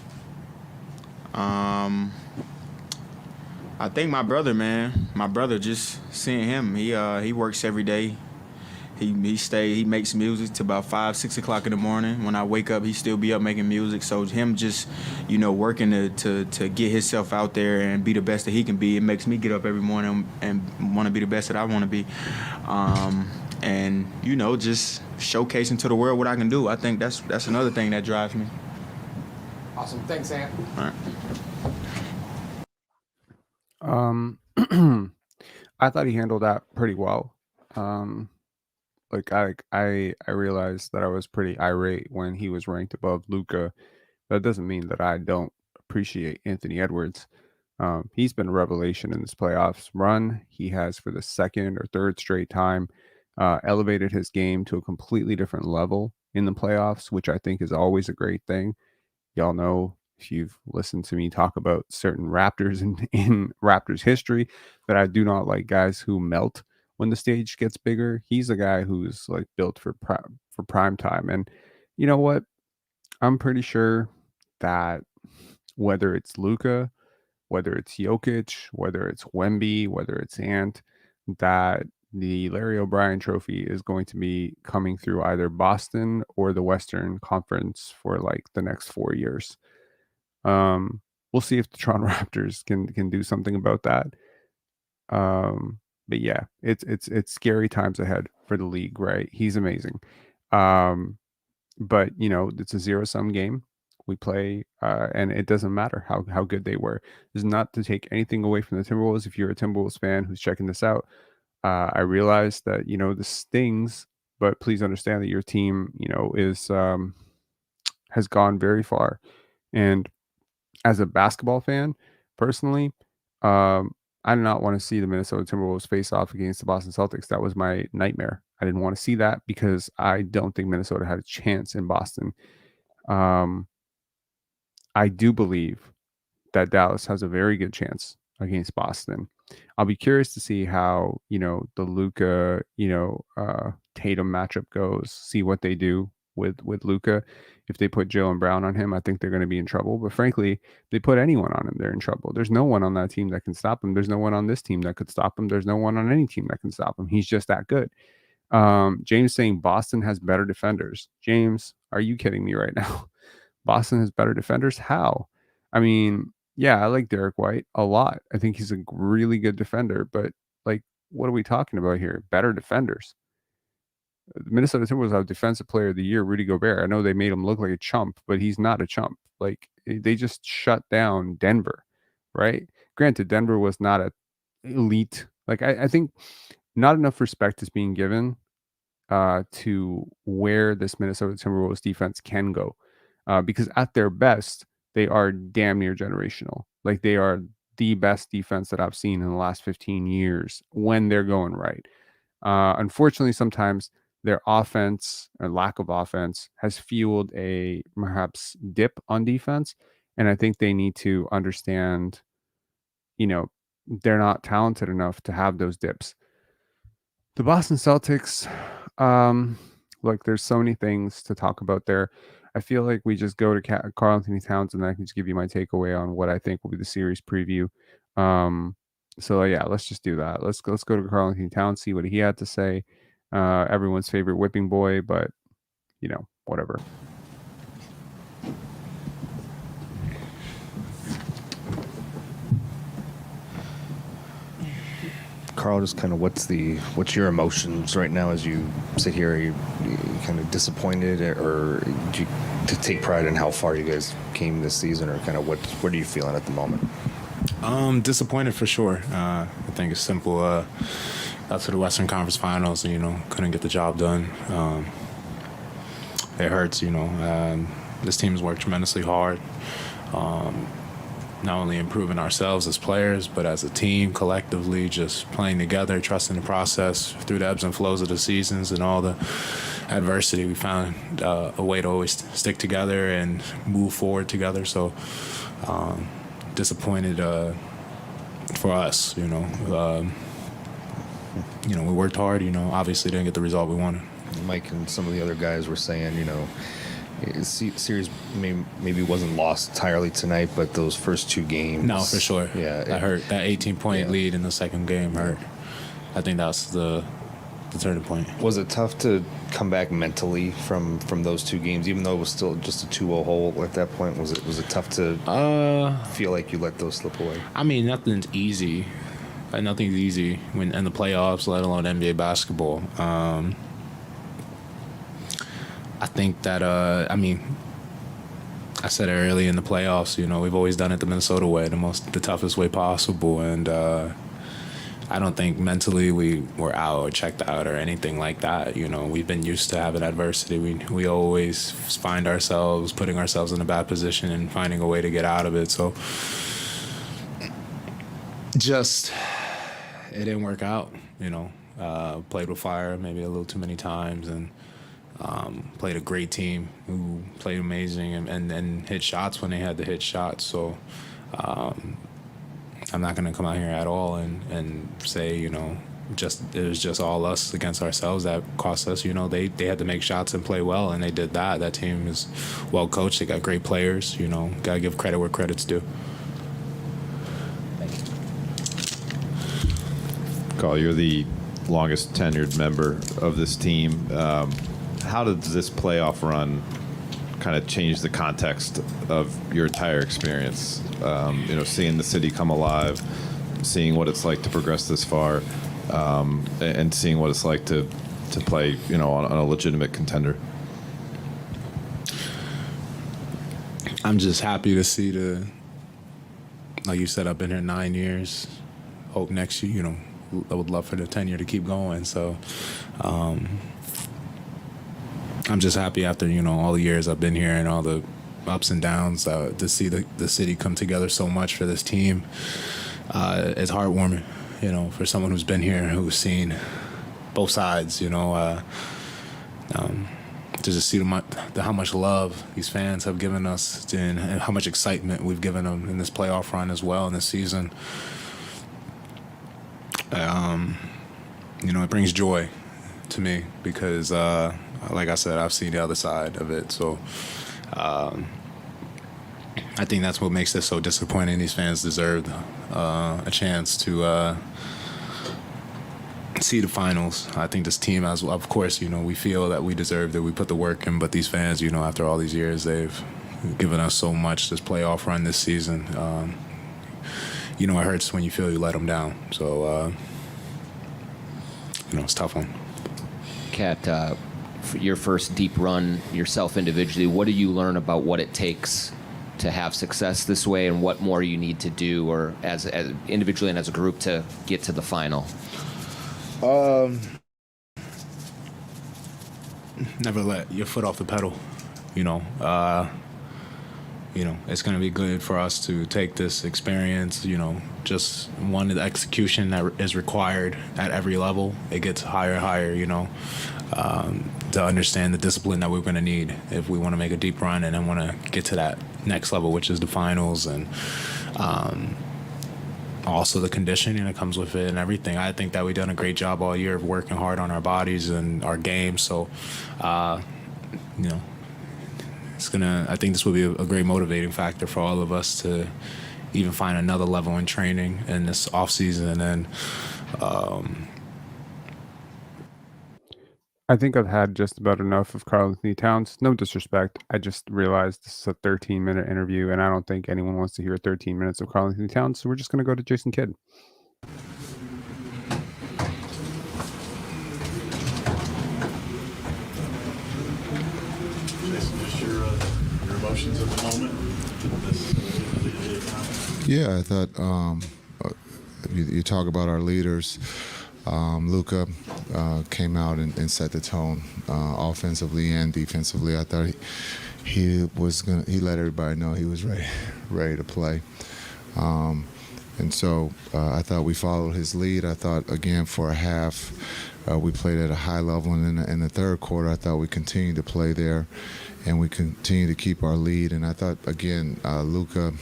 I think my brother, man. My brother, just seeing him. He works every day. He makes music till about 5, 6 o'clock in the morning. When I wake up, he still be up making music. So him just, working to get himself out there and be the best that he can be, it makes me get up every morning and want to be the best that I want to be. And just showcasing to the world what I can do. I think that's another thing that drives me. Awesome. Thanks, Ant. All right. I thought he handled that pretty well. I realized that I was pretty irate when he was ranked above Luka. That doesn't mean that I don't appreciate Anthony Edwards. He's been a revelation in this playoffs run. He has, for the second or third straight time, elevated his game to a completely different level in the playoffs, which I think is always a great thing. Y'all know, if you've listened to me talk about certain Raptors in Raptors history, that I do not like guys who melt when the stage gets bigger. He's a guy who's like built for prime time. And you know what? I'm pretty sure that whether it's Luka, whether it's Jokic, whether it's Wemby, whether it's Ant, that the Larry O'Brien Trophy is going to be coming through either Boston or the Western Conference for like the next 4 years. We'll see if the Toronto Raptors can do something about that. But yeah, it's scary times ahead for the league, right? He's amazing. But it's a zero-sum game. We play, and it doesn't matter how good they were. It's not to take anything away from the Timberwolves. If you're a Timberwolves fan who's checking this out, I realize that this stings, but please understand that your team, has gone very far. And as a basketball fan, personally, I did not want to see the Minnesota Timberwolves face off against the Boston Celtics. That was my nightmare. I didn't want to see that because I don't think Minnesota had a chance in Boston. I do believe that Dallas has a very good chance against Boston. I'll be curious to see how, the Luka, Tatum matchup goes, see what they do with Luka. If they put Jalen Brown on him, I think they're going to be in trouble. But frankly, if they put anyone on him, they're in trouble. There's no one on that team that can stop him. There's no one on this team that could stop him. There's no one on any team that can stop him. He's just that good. James saying Boston has better defenders. James, are you kidding me right now? Boston has better defenders? How? I mean, yeah, I like Dereck White a lot. I think he's a really good defender, but like, what are we talking about here? Better defenders. The Minnesota Timberwolves have Defensive Player of the Year, Rudy Gobert. I know they made him look like a chump, but he's not a chump. Like, they just shut down Denver, right? Granted, Denver was not an elite. Like, I think not enough respect is being given to where this Minnesota Timberwolves defense can go. Because at their best, they are damn near generational. Like, they are the best defense that I've seen in the last 15 years when they're going right. Unfortunately, sometimes their offense or lack of offense has fueled a perhaps dip on defense. And I think they need to understand, they're not talented enough to have those dips. The Boston Celtics, look, there's so many things to talk about there. I feel like we just go to Karl Anthony Towns, and then I can just give you my takeaway on what I think will be the series preview. So yeah, let's just do that. Let's go to Karl Anthony Towns, see what he had to say. Everyone's favorite whipping boy, but whatever. Karl, just kind of what's your emotions right now as you sit here? Are you kind of disappointed, or do you to take pride in how far you guys came this season, or kind of what are you feeling at the moment? Disappointed for sure. I think it's simple. Got to the Western Conference Finals and, couldn't get the job done. It hurts, this team's worked tremendously hard. Not only improving ourselves as players, but as a team, collectively, just playing together, trusting the process through the ebbs and flows of the seasons and all the adversity. We found a way to always stick together and move forward together. So disappointed for us, we worked hard. Obviously didn't get the result we wanted. Mike and some of the other guys were saying, series maybe wasn't lost entirely tonight, but those first two games. No, for sure. Yeah, that hurt. That 18-point lead in the second game hurt. I think that's the turning point. Was it tough to come back mentally from those two games, even though it was still just a 2-0 hole at that point? Was it tough to feel like you let those slip away? I mean, nothing's easy. Nothing's easy when in the playoffs, let alone NBA basketball. I think that I said it early in the playoffs. We've always done it the Minnesota way, the toughest way possible, and I don't think mentally we were out or checked out or anything like that. We've been used to having adversity. We always find ourselves putting ourselves in a bad position and finding a way to get out of it. So just it didn't work out. Played with fire maybe a little too many times, and played a great team who played amazing and hit shots when they had to hit shots. So I'm not going to come out here at all and say, it was just all us against ourselves that cost us. They had to make shots and play well, and they did that. That team is well coached. They got great players. Got to give credit where credit's due. Carl, you're the longest tenured member of this team. How does this playoff run kind of change the context of your entire experience? Seeing the city come alive, seeing what it's like to progress this far, and seeing what it's like to play, on a legitimate contender. I'm just happy to see like you said, I've been here 9 years. Hope next year, I would love for the tenure to keep going. So, I'm just happy after, all the years I've been here and all the ups and downs to see the city come together so much for this team. It's heartwarming, for someone who's been here, who's seen both sides, to just see how much love these fans have given us and how much excitement we've given them in this playoff run as well in this season. It brings joy to me because, like I said, I've seen the other side of it. So I think that's what makes this so disappointing. These fans deserve a chance to see the finals. I think this team, of course, we feel that we deserve that we put the work in, but these fans, after all these years, they've given us so much this playoff run this season. It hurts when you feel you let them down. So, it's a tough one. Kat, for your first deep run yourself individually, what do you learn about what it takes to have success this way, and what more you need to do, or as individually and as a group, to get to the final? Never let your foot off the pedal. It's going to be good for us to take this experience, just one, the execution that is required at every level. It gets higher and higher, to understand the discipline that we're going to need if we want to make a deep run and then want to get to that next level, which is the finals, and also the conditioning that comes with it and everything. I think that we've done a great job all year of working hard on our bodies and our game. So, I think this will be a great motivating factor for all of us to even find another level in training in this off season. And I think I've had just about enough of Karl Anthony Towns. No disrespect. I just realized this is a 13-minute interview, and I don't think anyone wants to hear 13 minutes of Karl Anthony Towns, so we're just going to go to Jason Kidd. Jason, just your emotions at the moment? Yeah, I thought you talk about our leaders. Luka came out and set the tone offensively and defensively. I thought he let everybody know he was ready to play. And so I thought we followed his lead. I thought, again, for a half, we played at a high level. And in the third quarter, I thought we continued to play there, and we continued to keep our lead. And I thought, again, Luka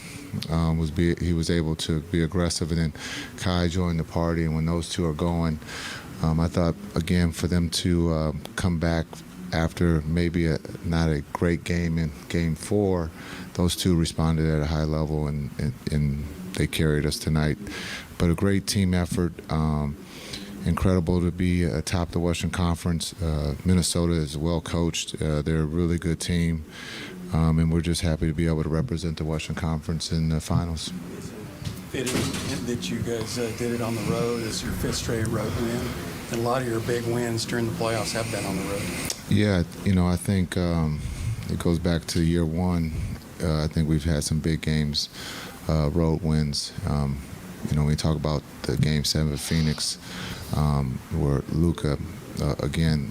was able to be aggressive, and then Kai joined the party. And when those two are going, I thought, again, for them to come back after maybe not a great game in Game 4, those two responded at a high level, and they carried us tonight. But a great team effort. Incredible to be atop the Western Conference. Minnesota is well coached. They're a really good team. And we're just happy to be able to represent the Western Conference in the finals. Fitting that you guys did it on the road. It's your fifth straight road win. And a lot of your big wins during the playoffs have been on the road. Yeah, I think it goes back to year one. I think we've had some big games, road wins. When we talk about the Game 7 of Phoenix, where Luka, again,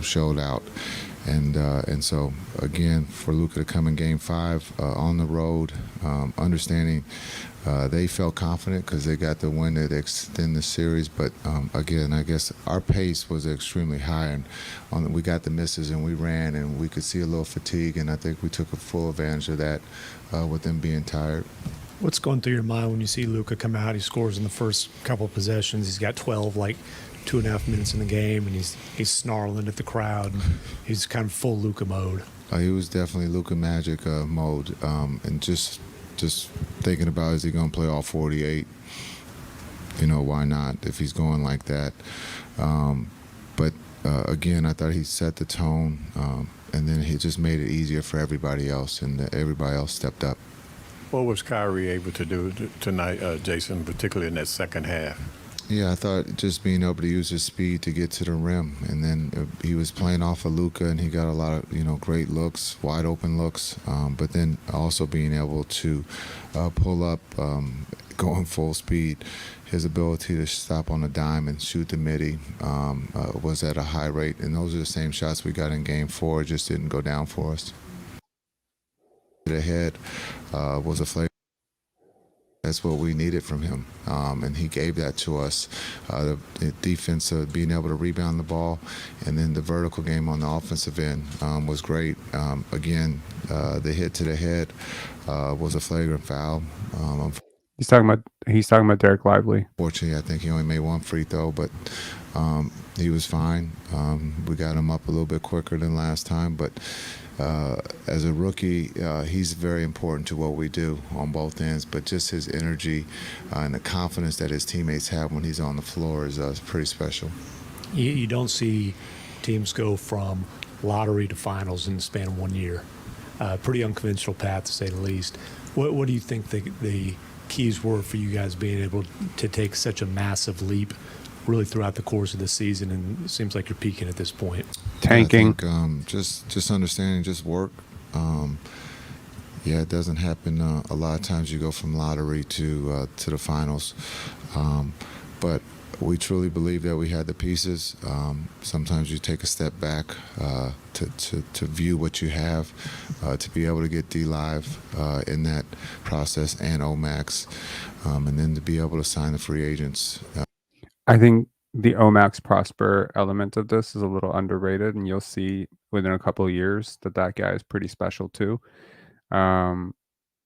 showed out. And so, again, for Luka to come in Game 5 on the road, understanding they felt confident because they got the win to extend the series. But, again, I guess our pace was extremely high. And we got the misses and we ran, and we could see a little fatigue. And I think we took a full advantage of that with them being tired. What's going through your mind when you see Luka come out? He scores in the first couple of possessions. He's got 12, 2.5 minutes in the game, and he's snarling at the crowd. And he's kind of full Luka mode. He was definitely Luka Magic mode, and just thinking about, is he going to play all 48? Why not if he's going like that? But again, I thought he set the tone, and then he just made it easier for everybody else, and everybody else stepped up. What was Kyrie able to do tonight, Jason, particularly in that second half? Yeah, I thought just being able to use his speed to get to the rim, and then he was playing off of Luka, and he got a lot of great looks, wide open looks. But then also being able to pull up, going full speed. His ability to stop on a dime and shoot the midi was at a high rate, and those are the same shots we got in Game 4. It just didn't go down for us. The head was a flavor. That's what we needed from him, and he gave that to us. The defense, being able to rebound the ball, and then the vertical game on the offensive end was great. Again, the hit to the head was a flagrant foul. He's talking about Dereck Lively. Fortunately, I think he only made one free throw, but he was fine. We got him up a little bit quicker than last time, but as a rookie, he's very important to what we do on both ends, but just his energy and the confidence that his teammates have when he's on the floor is pretty special. You don't see teams go from lottery to finals in the span of 1 year. Pretty unconventional path, to say the least. What do you think the keys were for you guys being able to take such a massive leap really throughout the course of the season, and it seems like you're peaking at this point? Tanking. I think, just understanding, just work. It doesn't happen a lot of times. You go from lottery to the finals, but we truly believe that we had the pieces. Sometimes you take a step back to view what you have, to be able to get D-Live in that process and OMAX, and then to be able to sign the free agents. I think the Omax Prosper element of this is a little underrated, and you'll see within a couple of years that guy is pretty special too. The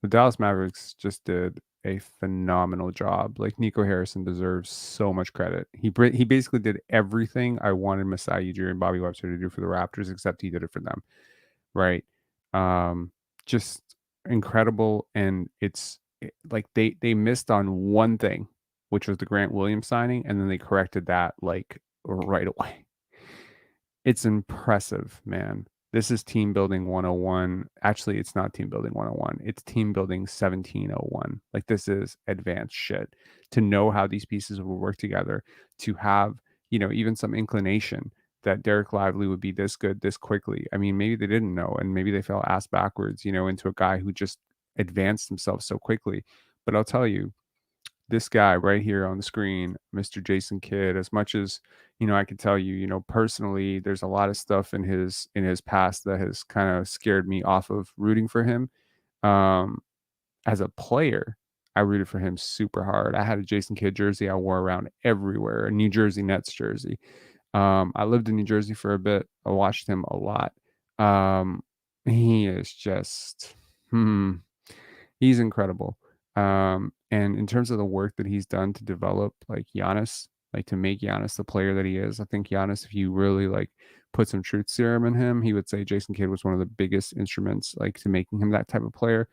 Dallas Mavericks just did a phenomenal job. Like, Nico Harrison deserves so much credit. He basically did everything I wanted Masai Ujiri and Bobby Webster to do for the Raptors, except he did it for them, right? Just incredible, and like they missed on one thing, which was the Grant Williams signing, and then they corrected that right away. It's impressive, man. This is team building 101. Actually, it's not team building 101. It's team building 1701. Like, this is advanced shit. To know how these pieces will work together, to have, even some inclination that Dereck Lively would be this good this quickly. I mean, maybe they didn't know, and maybe they fell ass backwards, into a guy who just advanced himself so quickly. But I'll tell you, this guy right here on the screen, Mr. Jason Kidd, as much as, I can tell you, personally, there's a lot of stuff in his past that has kind of scared me off of rooting for him. As a player, I rooted for him super hard. I had a Jason Kidd jersey I wore around everywhere, a New Jersey Nets jersey. I lived in New Jersey for a bit. I watched him a lot. He is just, he's incredible. And in terms of the work that he's done to develop like Giannis, like to make Giannis the player that he is. I think Giannis, if you really like put some truth serum in him, he would say Jason Kidd was one of the biggest instruments like to making him that type of player.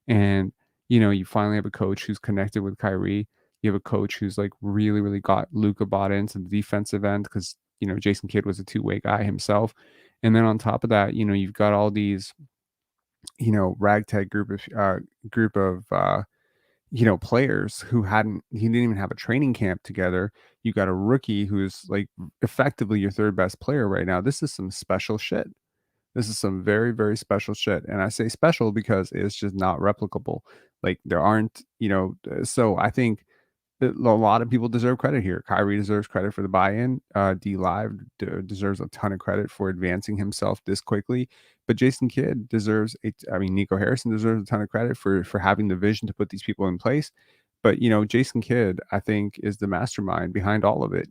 And you finally have a coach who's connected with Kyrie. You have a coach who's like really, really got Luka bought into the defensive end because Jason Kidd was a two-way guy himself. And then on top of that, you've got all these, ragtag group of players who he didn't even have a training camp together. You got a rookie who's like effectively your third best player right now. This is some special shit. This is some very, very special shit. And I say special because it's just not replicable. Like there aren't, so I think that a lot of people deserve credit here. Kyrie deserves credit for the buy-in. D Live deserves a ton of credit for advancing himself this quickly. But Jason Kidd deserves Nico Harrison deserves a ton of credit for having the vision to put these people in place. But Jason Kidd, I think, is the mastermind behind all of it.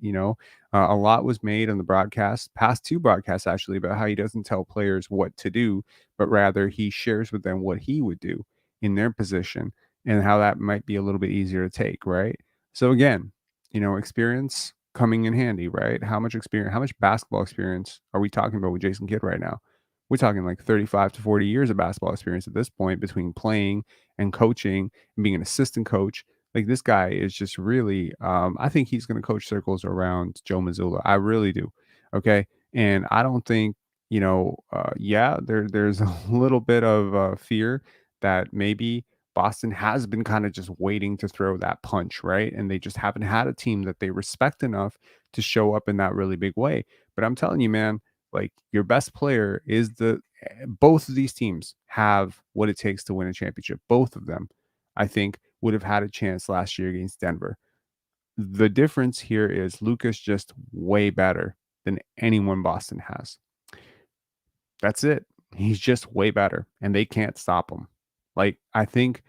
A lot was made on the past two broadcasts actually, about how he doesn't tell players what to do, but rather he shares with them what he would do in their position and how that might be a little bit easier to take, right? So again, experience coming in handy, right? How much basketball experience are we talking about with Jason Kidd right now? We're talking like 35 to 40 years of basketball experience at this point between playing and coaching and being an assistant coach. Like this guy is just really, I think he's going to coach circles around Joe Mazzulla. I really do. Okay. And I don't think, there's a little bit of fear that maybe Boston has been kind of just waiting to throw that punch, right? And they just haven't had a team that they respect enough to show up in that really big way. But I'm telling you, man, like your best player is both of these teams have what it takes to win a championship. Both of them, I think, would have had a chance last year against Denver. The difference here is Luka's just way better than anyone Boston has. That's it. He's just way better, and they can't stop him. Like, I think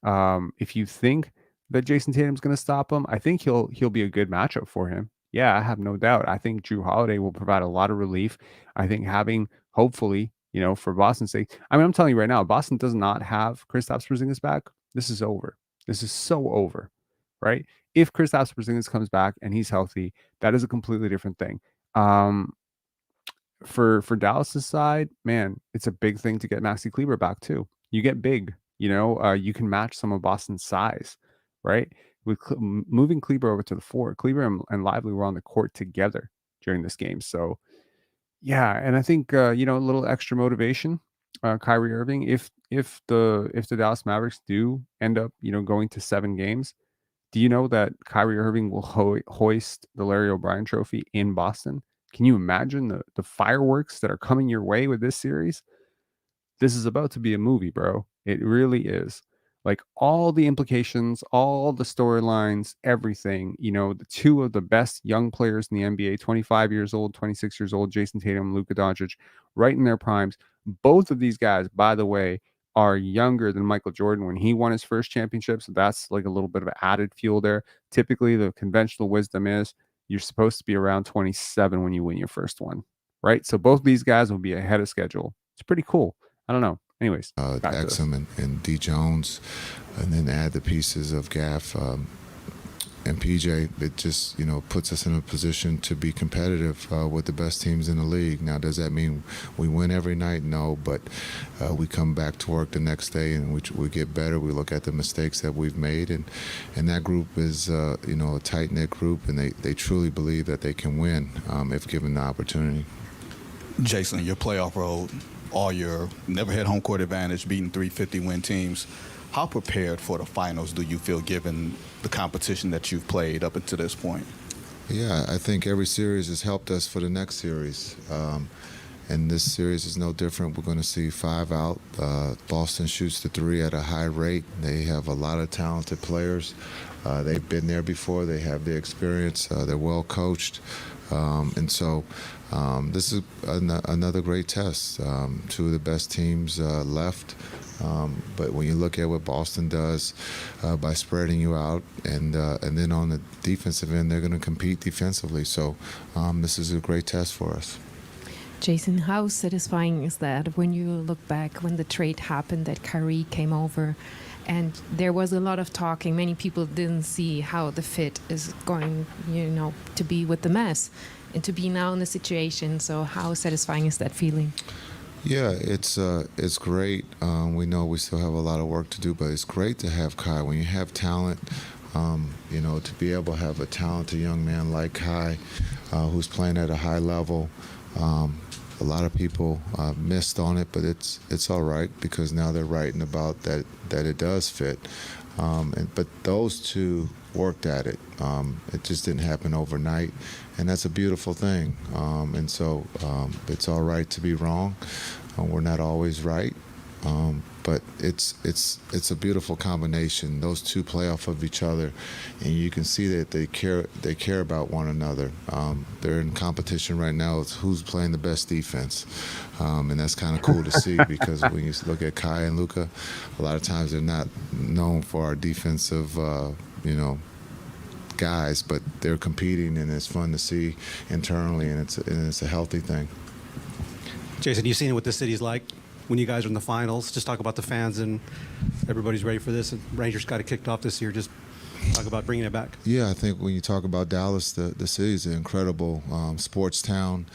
if you think that Jason Tatum's going to stop him, I think he'll be a good matchup for him. Yeah, I have no doubt. I think Drew Holiday will provide a lot of relief. I think having, hopefully, for Boston's sake, I'm telling you right now, Boston does not have Kristaps Porzingis back. This is over. This is so over, right? If Kristaps Porzingis comes back and he's healthy, that is a completely different thing. For Dallas's side, man, it's a big thing to get Maxi Kleber back too. You get big, you can match some of Boston's size, right? With moving Kleber over to the 4, Kleber and Lively were on the court together during this game. So, yeah, and I think a little extra motivation. Kyrie Irving, if the Dallas Mavericks do end up going to 7 games, do you know that Kyrie Irving will hoist the Larry O'Brien Trophy in Boston? Can you imagine the fireworks that are coming your way with this series? This is about to be a movie, bro. It really is. Like all the implications, all the storylines, everything, the two of the best young players in the NBA, 25 years old, 26 years old, Jason Tatum, Luka Doncic, right in their primes. Both of these guys, by the way, are younger than Michael Jordan when he won his first championship. So that's like a little bit of added fuel there. Typically, the conventional wisdom is you're supposed to be around 27 when you win your first one, right? So both of these guys will be ahead of schedule. It's pretty cool. I don't know. Anyways, Exum and D Jones, and then add the pieces of Gaff and PJ. It just puts us in a position to be competitive with the best teams in the league. Now, does that mean we win every night? No, but we come back to work the next day and we get better. We look at the mistakes that we've made, and that group is a tight knit group, and they truly believe that they can win if given the opportunity. Jason, your playoff road, all year, never had home court advantage, beating 350 win teams. How prepared for the finals do you feel given the competition that you've played up until this point? Yeah, I think every series has helped us for the next series. And this series is no different. We're going to see 5 out. Boston shoots the 3 at a high rate. They have a lot of talented players. They've been there before. They have the experience. They're well coached. And so this is another great test. 2 of the best teams left. But when you look at what Boston does by spreading you out, and then on the defensive end, they're going to compete defensively. So this is a great test for us. Jason, how satisfying is that when you look back when the trade happened that Kyrie came over And there was a lot of talking. Many people didn't see how the fit is going, to be with the Mavs and to be now in the situation. So how satisfying is that feeling? Yeah, it's great. We know we still have a lot of work to do, but it's great to have Kai. When you have talent, to be able to have a talented young man like Kai, who's playing at a high level. A lot of people missed on it, but it's all right because now they're writing about that it does fit. But those two worked at it. It just didn't happen overnight, and that's a beautiful thing. And so it's all right to be wrong. We're not always right, but it's a beautiful combination. Those two play off of each other, and you can see that they care about one another. They're in competition right now. It's who's playing the best defense, and that's kind of cool to see because when you look at Kai and Luka, a lot of times they're not known for our defensive, guys, but they're competing, and it's fun to see internally, and it's a healthy thing. Jason, you've seen what the city's like when you guys are in the finals. Just talk about the fans and everybody's ready for this. And Rangers got it kicked off this year. Just talk about bringing it back. Yeah, I think when you talk about Dallas, the city is an incredible sports town.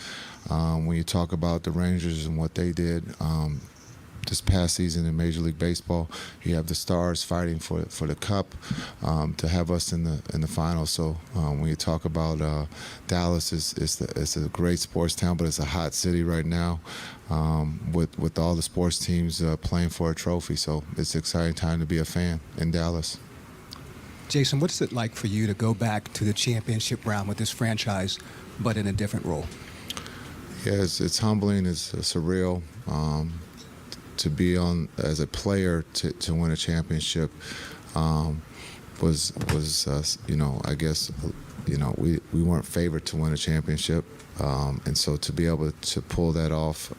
When you talk about the Rangers and what they did this past season in Major League Baseball, you have the Stars fighting for the Cup to have us in the finals. So when you talk about Dallas, it's a great sports town, but it's a hot city right now with all the sports teams playing for a trophy. So it's an exciting time to be a fan in Dallas. Jason, what's it like for you to go back to the championship round with this franchise, but in a different role? Yeah, it's humbling. It's surreal. To be on as a player to win a championship was I guess we weren't favored to win a championship, and so to be able to pull that off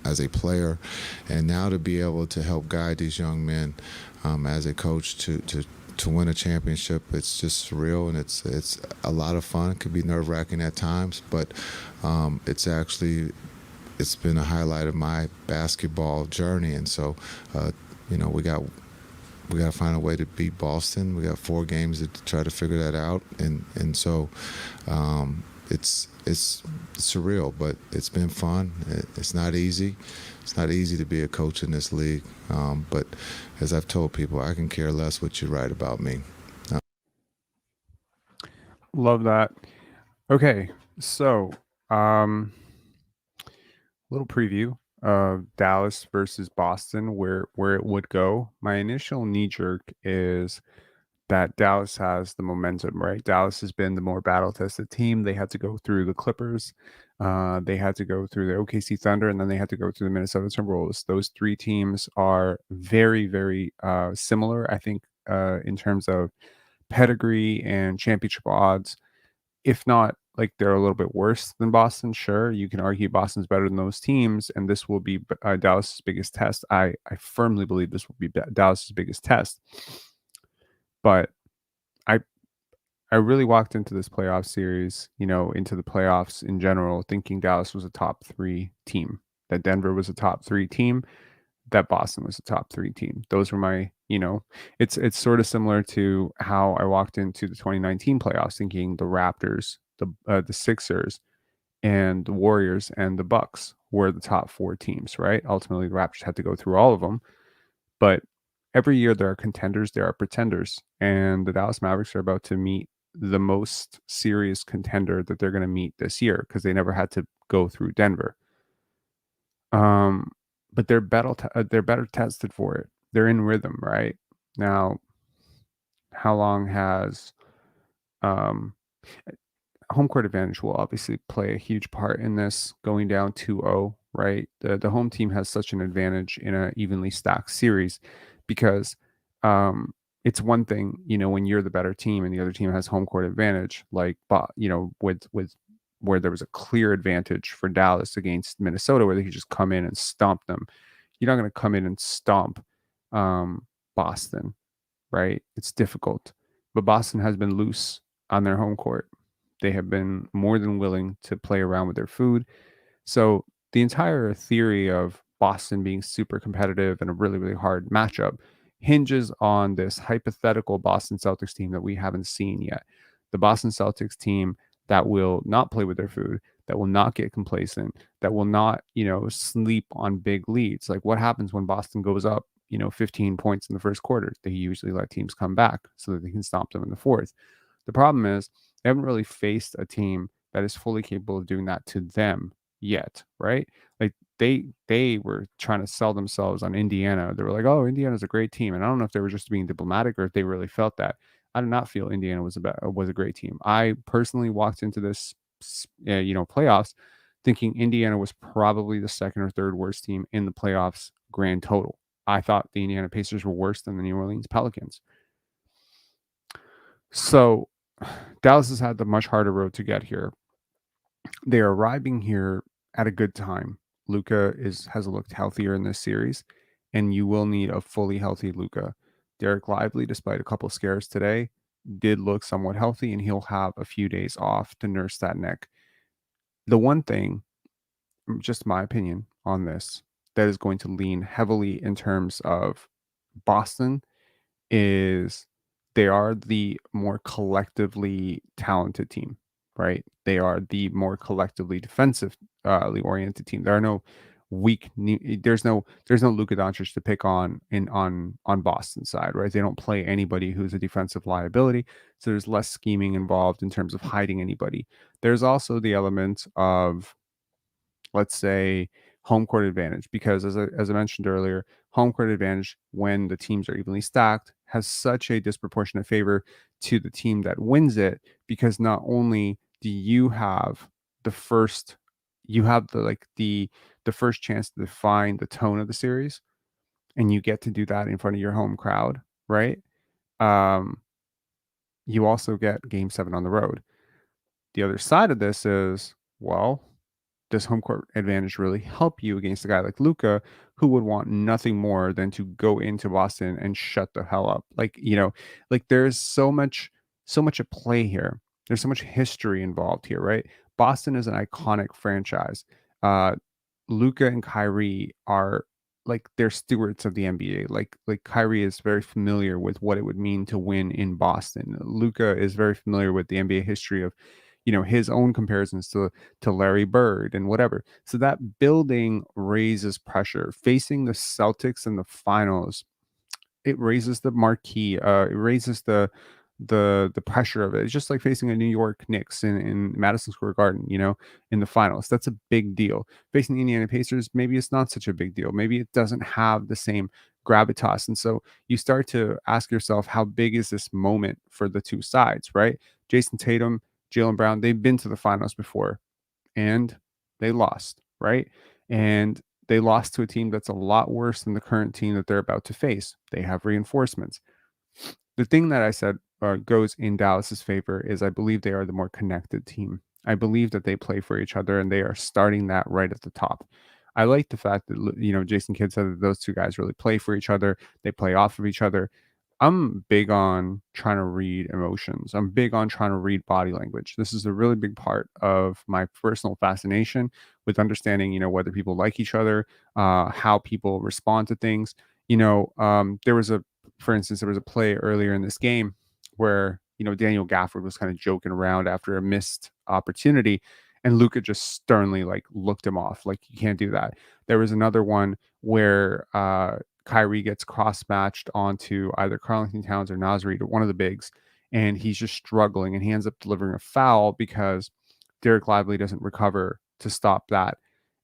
as a player, and now to be able to help guide these young men as a coach to win a championship, it's just surreal, and it's a lot of fun. It could be nerve-wracking at times, but it's been a highlight of my basketball journey, and so we got to find a way to beat Boston. We got 4 games to try to figure that out, and so it's surreal, but it's been fun. It's not easy. It's not easy to be a coach in this league, but as I've told people, I can care less what you write about me. Love that. Okay, so little preview of Dallas versus Boston, where it would go. My initial knee jerk is that Dallas has the momentum, right? Dallas has been the more battle tested team. They had to go through the Clippers, they had to go through the OKC Thunder, and then they had to go through the Minnesota Timberwolves. Those 3 teams are very, very similar, I think, in terms of pedigree and championship odds. If not, like, they're a little bit worse than Boston. Sure, you can argue Boston's better than those teams, and this will be Dallas's biggest test. I firmly believe this will be Dallas's biggest test. But I really walked into this playoff series, into the playoffs in general, thinking Dallas was a top 3 team, that Denver was a top 3 team, that Boston was a top 3 team. Those were my, it's sort of similar to how I walked into the 2019 playoffs, thinking the Raptors, the Sixers, and the Warriors and the Bucks were the top 4 teams, right? Ultimately, the Raptors had to go through all of them, but every year there are contenders, there are pretenders, and the Dallas Mavericks are about to meet the most serious contender that they're going to meet this year because they never had to go through Denver. But they're better tested for it. They're in rhythm right now. How long has home court advantage will obviously play a huge part in this, going down 2-0, right? The home team has such an advantage in an evenly stacked series because it's one thing, when you're the better team and the other team has home court advantage, like, with where there was a clear advantage for Dallas against Minnesota, where they could just come in and stomp them. You're not going to come in and stomp Boston, right? It's difficult. But Boston has been loose on their home court. They have been more than willing to play around with their food. So the entire theory of Boston being super competitive and a really, really hard matchup hinges on this hypothetical Boston Celtics team that we haven't seen yet. The Boston Celtics team that will not play with their food, that will not get complacent, that will not, sleep on big leads. Like what happens when Boston goes up, 15 points in the first quarter? They usually let teams come back so that they can stop them in the fourth. The problem is they haven't really faced a team that is fully capable of doing that to them yet, right? Like they were trying to sell themselves on Indiana. They were like, "Oh, Indiana's a great team," and I don't know if they were just being diplomatic or if they really felt that. I did not feel Indiana was a great team. I personally walked into this, playoffs, thinking Indiana was probably the second or third worst team in the playoffs grand total. I thought the Indiana Pacers were worse than the New Orleans Pelicans. So Dallas has had the much harder road to get here. They are arriving here at a good time. Luka has looked healthier in this series, and you will need a fully healthy Luka. Dereck Lively, despite a couple scares today, did look somewhat healthy, and he'll have a few days off to nurse that neck. The one thing, just my opinion on this, that is going to lean heavily in terms of Boston is they are the more collectively talented team, right? They are the more collectively defensively oriented team. There are no there's no Luka Doncic to pick on on Boston's side, right? They don't play anybody who's a defensive liability, so there's less scheming involved in terms of hiding anybody. There's also the element of, let's say, home court advantage, because as I mentioned earlier, home court advantage when the teams are evenly stacked has such a disproportionate favor to the team that wins it, because not only do you have the first the first chance to define the tone of the series, and you get to do that in front of your home crowd, right? You also get game 7 on the road. The other side of this is, well, does home court advantage really help you against a guy like Luka, who would want nothing more than to go into Boston and shut the hell up? Like, there's so much at play here. There's so much history involved here, right? Boston is an iconic franchise. Luka and Kyrie are like, they're stewards of the NBA. Like Kyrie is very familiar with what it would mean to win in Boston. Luka is very familiar with the NBA history of, his own comparisons to Larry Bird and whatever. So that building raises pressure. Facing the Celtics in the finals, it raises the marquee. It raises the pressure of it. It's just like facing a New York Knicks in Madison Square Garden, in the finals. That's a big deal. Facing the Indiana Pacers, maybe it's not such a big deal. Maybe it doesn't have the same gravitas. And so you start to ask yourself, how big is this moment for the two sides, right? Jason Tatum, Jaylen Brown, they've been to the finals before and they lost, right? And they lost to a team that's a lot worse than the current team that they're about to face. They have reinforcements. The thing that I said goes in Dallas's favor is I believe they are the more connected team. I believe that they play for each other, and they are starting that right at the top. I like the fact that, Jason Kidd said that those two guys really play for each other. They play off of each other. I'm big on trying to read emotions. I'm big on trying to read body language. This is a really big part of my personal fascination with understanding, whether people like each other, how people respond to things. For instance, there was a play earlier in this game where, Daniel Gafford was kind of joking around after a missed opportunity, and Luka just sternly looked him off. Like, you can't do that. There was another one where Kyrie gets cross-matched onto either Karl-Anthony Towns or Naz Reid, or one of the bigs, and he's just struggling, and he ends up delivering a foul because Dereck Lively doesn't recover to stop that,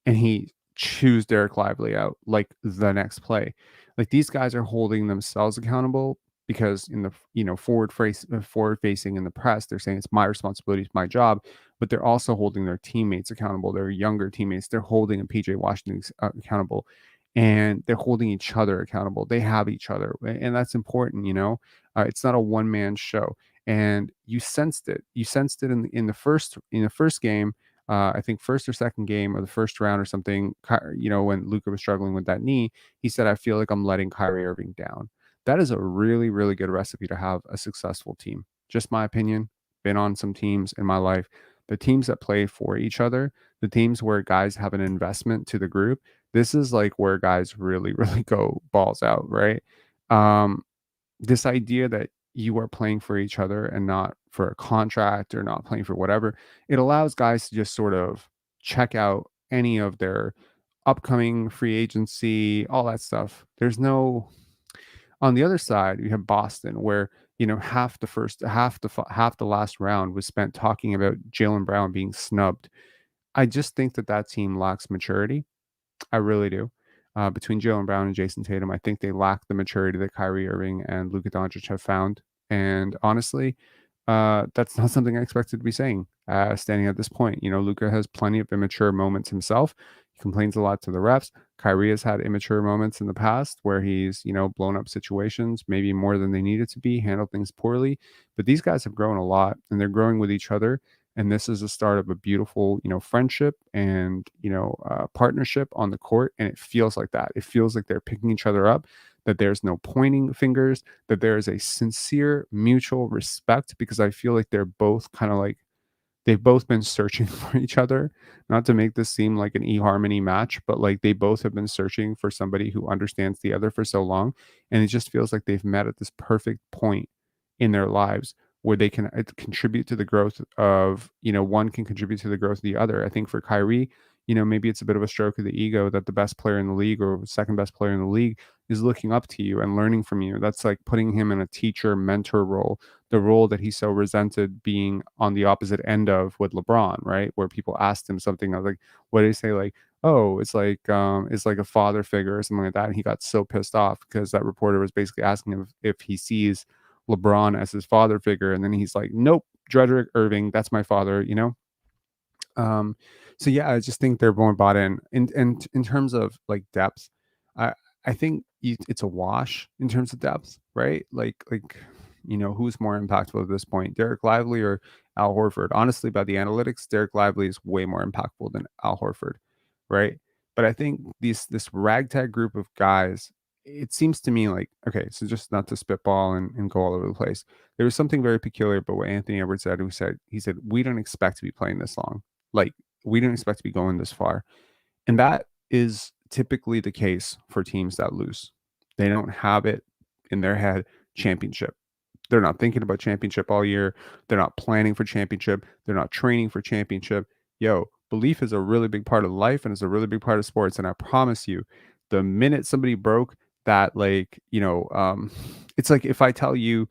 and he chews Dereck Lively out like the next play. Like, these guys are holding themselves accountable because in the forward facing in the press, they're saying it's my responsibility, it's my job, but they're also holding their teammates accountable, their younger teammates. They're holding a PJ Washington accountable, and they're holding each other accountable. They have each other, and that's important. It's not a one-man show, and you sensed it. You sensed it in the first game. I think first or second game or the first round or something. When Luka was struggling with that knee, he said, "I feel like I'm letting Kyrie Irving down." That is a really, really good recipe to have a successful team. Just my opinion. Been on some teams in my life. The teams that play for each other, the teams where guys have an investment to the group, this is like where guys really, really go balls out, right? This idea that you are playing for each other and not for a contract or not playing for whatever, it allows guys to just sort of check out any of their upcoming free agency, all that stuff. There's no on the other side, you have Boston, where half the last round was spent talking about Jalen Brown being snubbed. I just think that that team lacks maturity. I really do. Between Jalen Brown and Jason Tatum, I think they lack the maturity that Kyrie Irving and Luka Doncic have found. And honestly, that's not something I expected to be saying standing at this point. Luka has plenty of immature moments himself. He complains a lot to the refs. Kyrie has had immature moments in the past where he's, blown up situations, maybe more than they needed to be, handled things poorly. But these guys have grown a lot and they're growing with each other. And this is the start of a beautiful, friendship and, partnership on the court. And it feels like that. It feels like they're picking each other up, that there's no pointing fingers, that there is a sincere mutual respect, because I feel like they're both kind of like, they've both been searching for each other. Not to make this seem like an eHarmony match, but like they both have been searching for somebody who understands the other for so long. And it just feels like they've met at this perfect point in their lives where they can contribute to the growth of, one can contribute to the growth of the other. I think for Kyrie, maybe it's a bit of a stroke of the ego that the best player in the league or second best player in the league is looking up to you and learning from you. That's like putting him in a teacher mentor role, the role that he so resented being on the opposite end of with LeBron, right? Where people asked him something, I was like, what did he say? Like, oh, it's like a father figure or something like that. And he got so pissed off because that reporter was basically asking him if he sees LeBron as his father figure, and then he's like, nope, Dereck Irving, that's my father. So yeah, I just think they're more bought in. And in terms of like depth, I think it's a wash in terms of depth, right? Who's more impactful at this point, Derek Lively or Al Horford? Honestly, by the analytics, Derek Lively is way more impactful than Al Horford, right? But I think this ragtag group of guys, it seems to me like, okay, so just not to spitball and go all over the place. There was something very peculiar about what Anthony Edwards said. He said, we don't expect to be playing this long. Like, we don't expect to be going this far. And that is typically the case for teams that lose. They don't have it in their head, championship. They're not thinking about championship all year. They're not planning for championship. They're not training for championship. Belief is a really big part of life and it's a really big part of sports. And I promise you, the minute somebody broke that, it's like if I tell you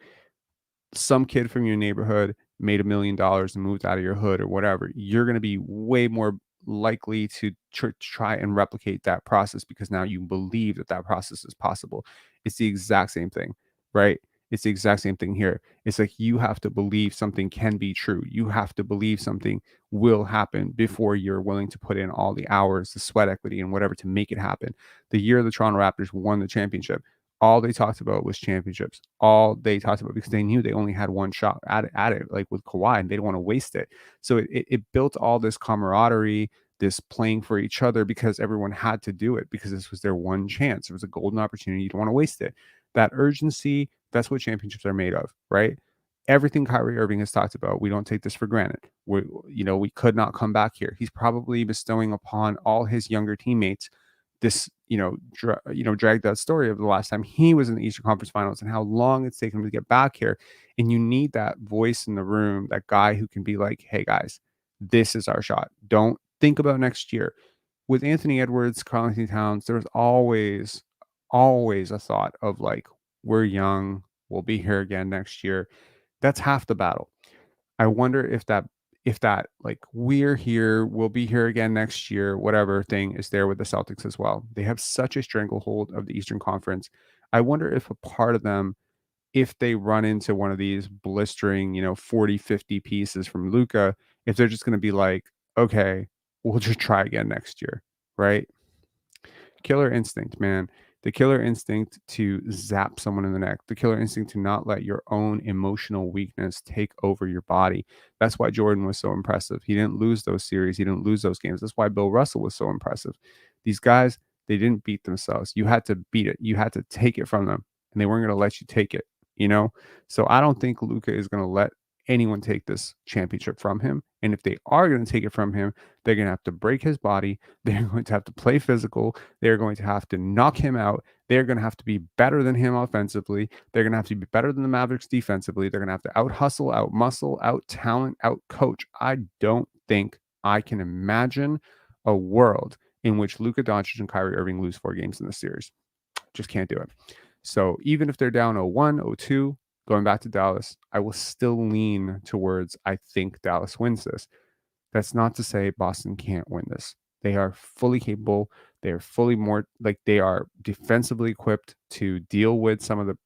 some kid from your neighborhood made $1 million and moved out of your hood or whatever, you're going to be way more likely to try and replicate that process because now you believe that process is possible. It's the exact same thing, right? It's the exact same thing here. It's like you have to believe something can be true. You have to believe something will happen before you're willing to put in all the hours, the sweat equity, and whatever to make it happen. The year the Toronto Raptors won the championship, all they talked about was championships. All they talked about, because they knew they only had one shot at it, like with Kawhi, and they didn't want to waste it. So it built all this camaraderie, this playing for each other, because everyone had to do it because this was their one chance. It was a golden opportunity. You don't want to waste it. That urgency, that's what championships are made of, right? Everything Kyrie Irving has talked about, we don't take this for granted. We could not come back here. He's probably bestowing upon all his younger teammates this, dragged out story of the last time he was in the Eastern Conference Finals and how long it's taken him to get back here. And you need that voice in the room, that guy who can be like, hey guys, this is our shot. Don't think about next year. With Anthony Edwards, Karl-Anthony Towns, there was always a thought of like, we're young, we'll be here again next year. That's half the battle. I wonder if that like, we're here, we'll be here again next year, whatever thing is there with the Celtics as well. They have such a stranglehold of the Eastern Conference. I wonder if a part of them, if they run into one of these blistering, 40, 50 pieces from Luka, if they're just going to be like, okay, we'll just try again next year, right? Killer instinct, man. The killer instinct to zap someone in the neck, the killer instinct to not let your own emotional weakness take over your body. That's why Jordan was so impressive. He didn't lose those series. He didn't lose those games. That's why Bill Russell was so impressive. These guys, they didn't beat themselves. You had to beat it. You had to take it from them, and they weren't going to let you take it, So I don't think Luka is going to let anyone take this championship from him. And if they are going to take it from him, they're going to have to break his body. They're going to have to play physical. They're going to have to knock him out. they're going to have to be better than him offensively. They're going to have to be better than the Mavericks defensively. They're going to have to out hustle, out muscle, out talent, out coach. I don't think I can imagine a world in which Luka Doncic and Kyrie Irving lose 4 games in the series. Just can't do it. So even if they're down 0-1, 0-2, going back to Dallas, I will still lean towards I think Dallas wins this. That's not to say Boston can't win this. They are fully capable. They are fully more like they are defensively equipped to deal with some of the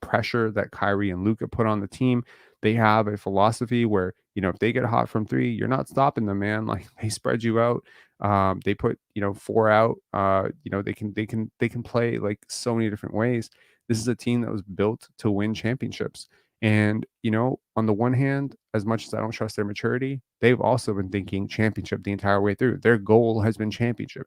pressure that Kyrie and Luka put on the team. They have a philosophy where if they get hot from 3, you're not stopping them, man. Like they spread you out. They put 4 out. They can play like so many different ways. This is a team that was built to win championships. And, on the one hand, as much as I don't trust their maturity, they've also been thinking championship the entire way through. Their goal has been championship.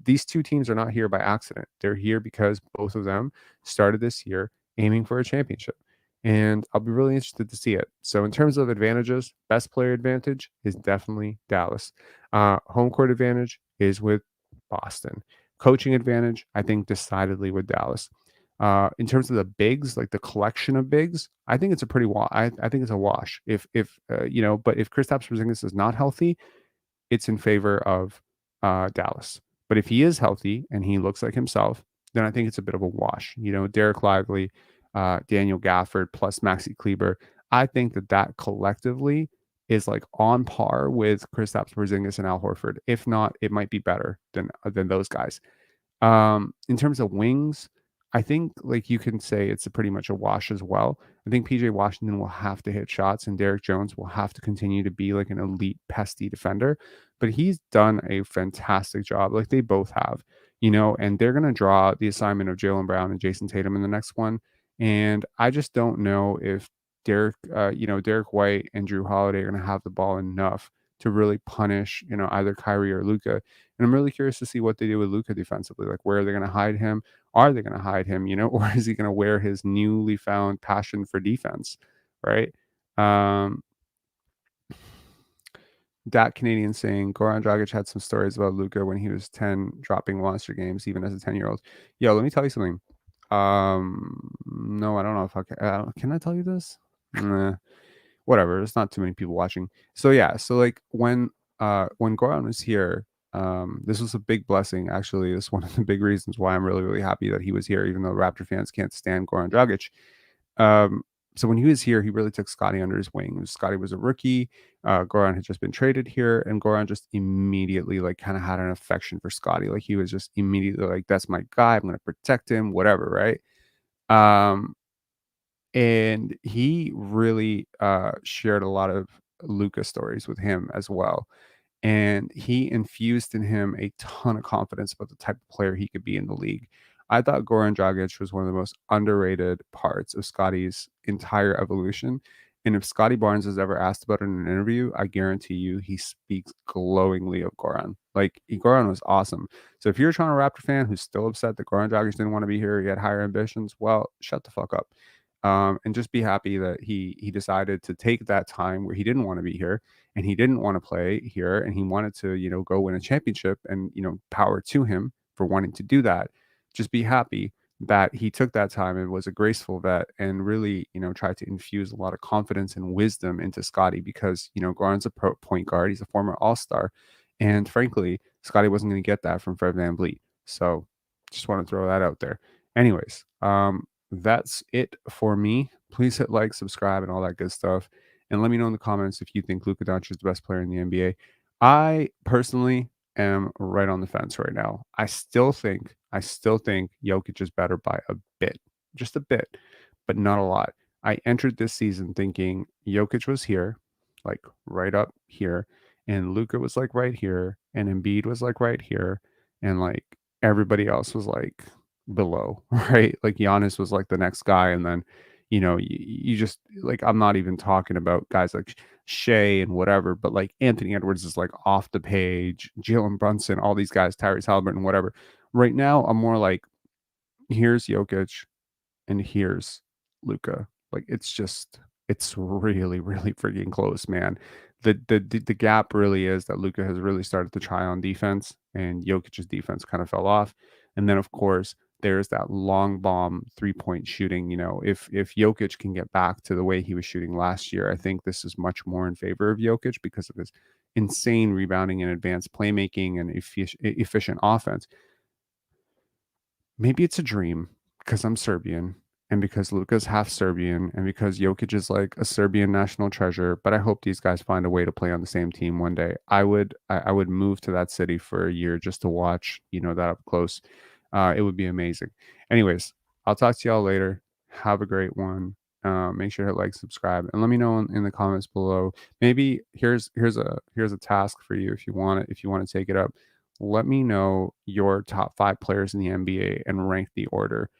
These two teams are not here by accident. They're here because both of them started this year aiming for a championship. And I'll be really interested to see it. So in terms of advantages, best player advantage is definitely Dallas. Home court advantage is with Boston. Coaching advantage, I think decidedly with Dallas. In terms of the bigs, like the collection of bigs, I think it's a pretty I think it's a wash. If but if Kristaps Porzingis is not healthy, it's in favor of Dallas. But if he is healthy and he looks like himself, then I think it's a bit of a wash. Dereck Lively, Daniel Gafford plus Maxi Kleber. I think that collectively is like on par with Kristaps Porzingis and Al Horford. If not, it might be better than those guys. In terms of wings, I think like you can say it's pretty much a wash as well. I think PJ Washington will have to hit shots and Derrick Jones will have to continue to be like an elite pesty defender, but he's done a fantastic job. Like they both have, and they're going to draw the assignment of Jaylen Brown and Jason Tatum in the next one. And I just don't know if Derek White and Drew Holiday are going to have the ball enough to really punish, either Kyrie or Luka. And I'm really curious to see what they do with Luka defensively. Like, where are they going to hide him? Are they going to hide him, or is he going to wear his newly found passion for defense, right? That Canadian saying, Goran Dragic had some stories about Luka when he was 10, dropping monster games, even as a 10-year-old. Yo, let me tell you something. No, I don't know if can I tell you this? Nah. Whatever. There's not too many people watching. So yeah. So like when Goran was here, this was a big blessing. Actually, this is one of the big reasons why I'm really, really happy that he was here, even though Raptor fans can't stand Goran Dragic. So when he was here, he really took Scottie under his wing. Scottie was a rookie. Goran had just been traded here, and Goran just immediately like kind of had an affection for Scottie. Like he was just immediately like, "That's my guy. I'm going to protect him." Whatever, right? And he really shared a lot of Luka stories with him as well. And he infused in him a ton of confidence about the type of player he could be in the league. I thought Goran Dragic was one of the most underrated parts of Scottie's entire evolution. And if Scottie Barnes is ever asked about it in an interview, I guarantee you he speaks glowingly of Goran. Like, Goran was awesome. So if you're a Toronto Raptor fan who's still upset that Goran Dragic didn't want to be here, he had higher ambitions, well, shut the fuck up. And just be happy that he decided to take that time where he didn't want to be here and he didn't want to play here and he wanted to, go win a championship, and, power to him for wanting to do that. Just be happy that he took that time and was a graceful vet and really, tried to infuse a lot of confidence and wisdom into Scottie, because, Goran's a point guard. He's a former All-Star. And frankly, Scottie wasn't going to get that from Fred VanVleet. So just want to throw that out there. Anyways, that's it for me. Please hit like, subscribe, and all that good stuff. And let me know in the comments if you think Luka Doncic is the best player in the NBA. I personally am right on the fence right now. I still think Jokic is better by a bit, just a bit, but not a lot. I entered this season thinking Jokic was here, like right up here, and Luka was like right here, and Embiid was like right here, and like everybody else was like below, right? Like Giannis was like the next guy, and then you just like, I'm not even talking about guys like Shea and whatever, but like Anthony Edwards is like off the page, Jalen Brunson, all these guys, Tyrese Halliburton, whatever. Right now, I'm more like, here's Jokic and here's Luka. Like it's really, really freaking close, man. The gap really is that Luka has really started to try on defense, and Jokic's defense kind of fell off. And then, of course, there's that long bomb 3-point shooting. If Jokic can get back to the way he was shooting last year, I think this is much more in favor of Jokic because of his insane rebounding and advanced playmaking and efficient offense. Maybe it's a dream because I'm Serbian and because Luka's half Serbian and because Jokic is like a Serbian national treasure, but I hope these guys find a way to play on the same team one day. I would move to that city for a year just to watch, that up close. It would be amazing. Anyways, I'll talk to y'all later. Have a great one. Make sure to like, subscribe, and let me know in the comments below. Maybe here's a task for you if you want to take it up. Let me know your top 5 players in the NBA and rank the order.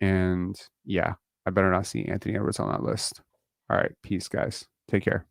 And yeah, I better not see Anthony Edwards on that list. All right, peace, guys. Take care.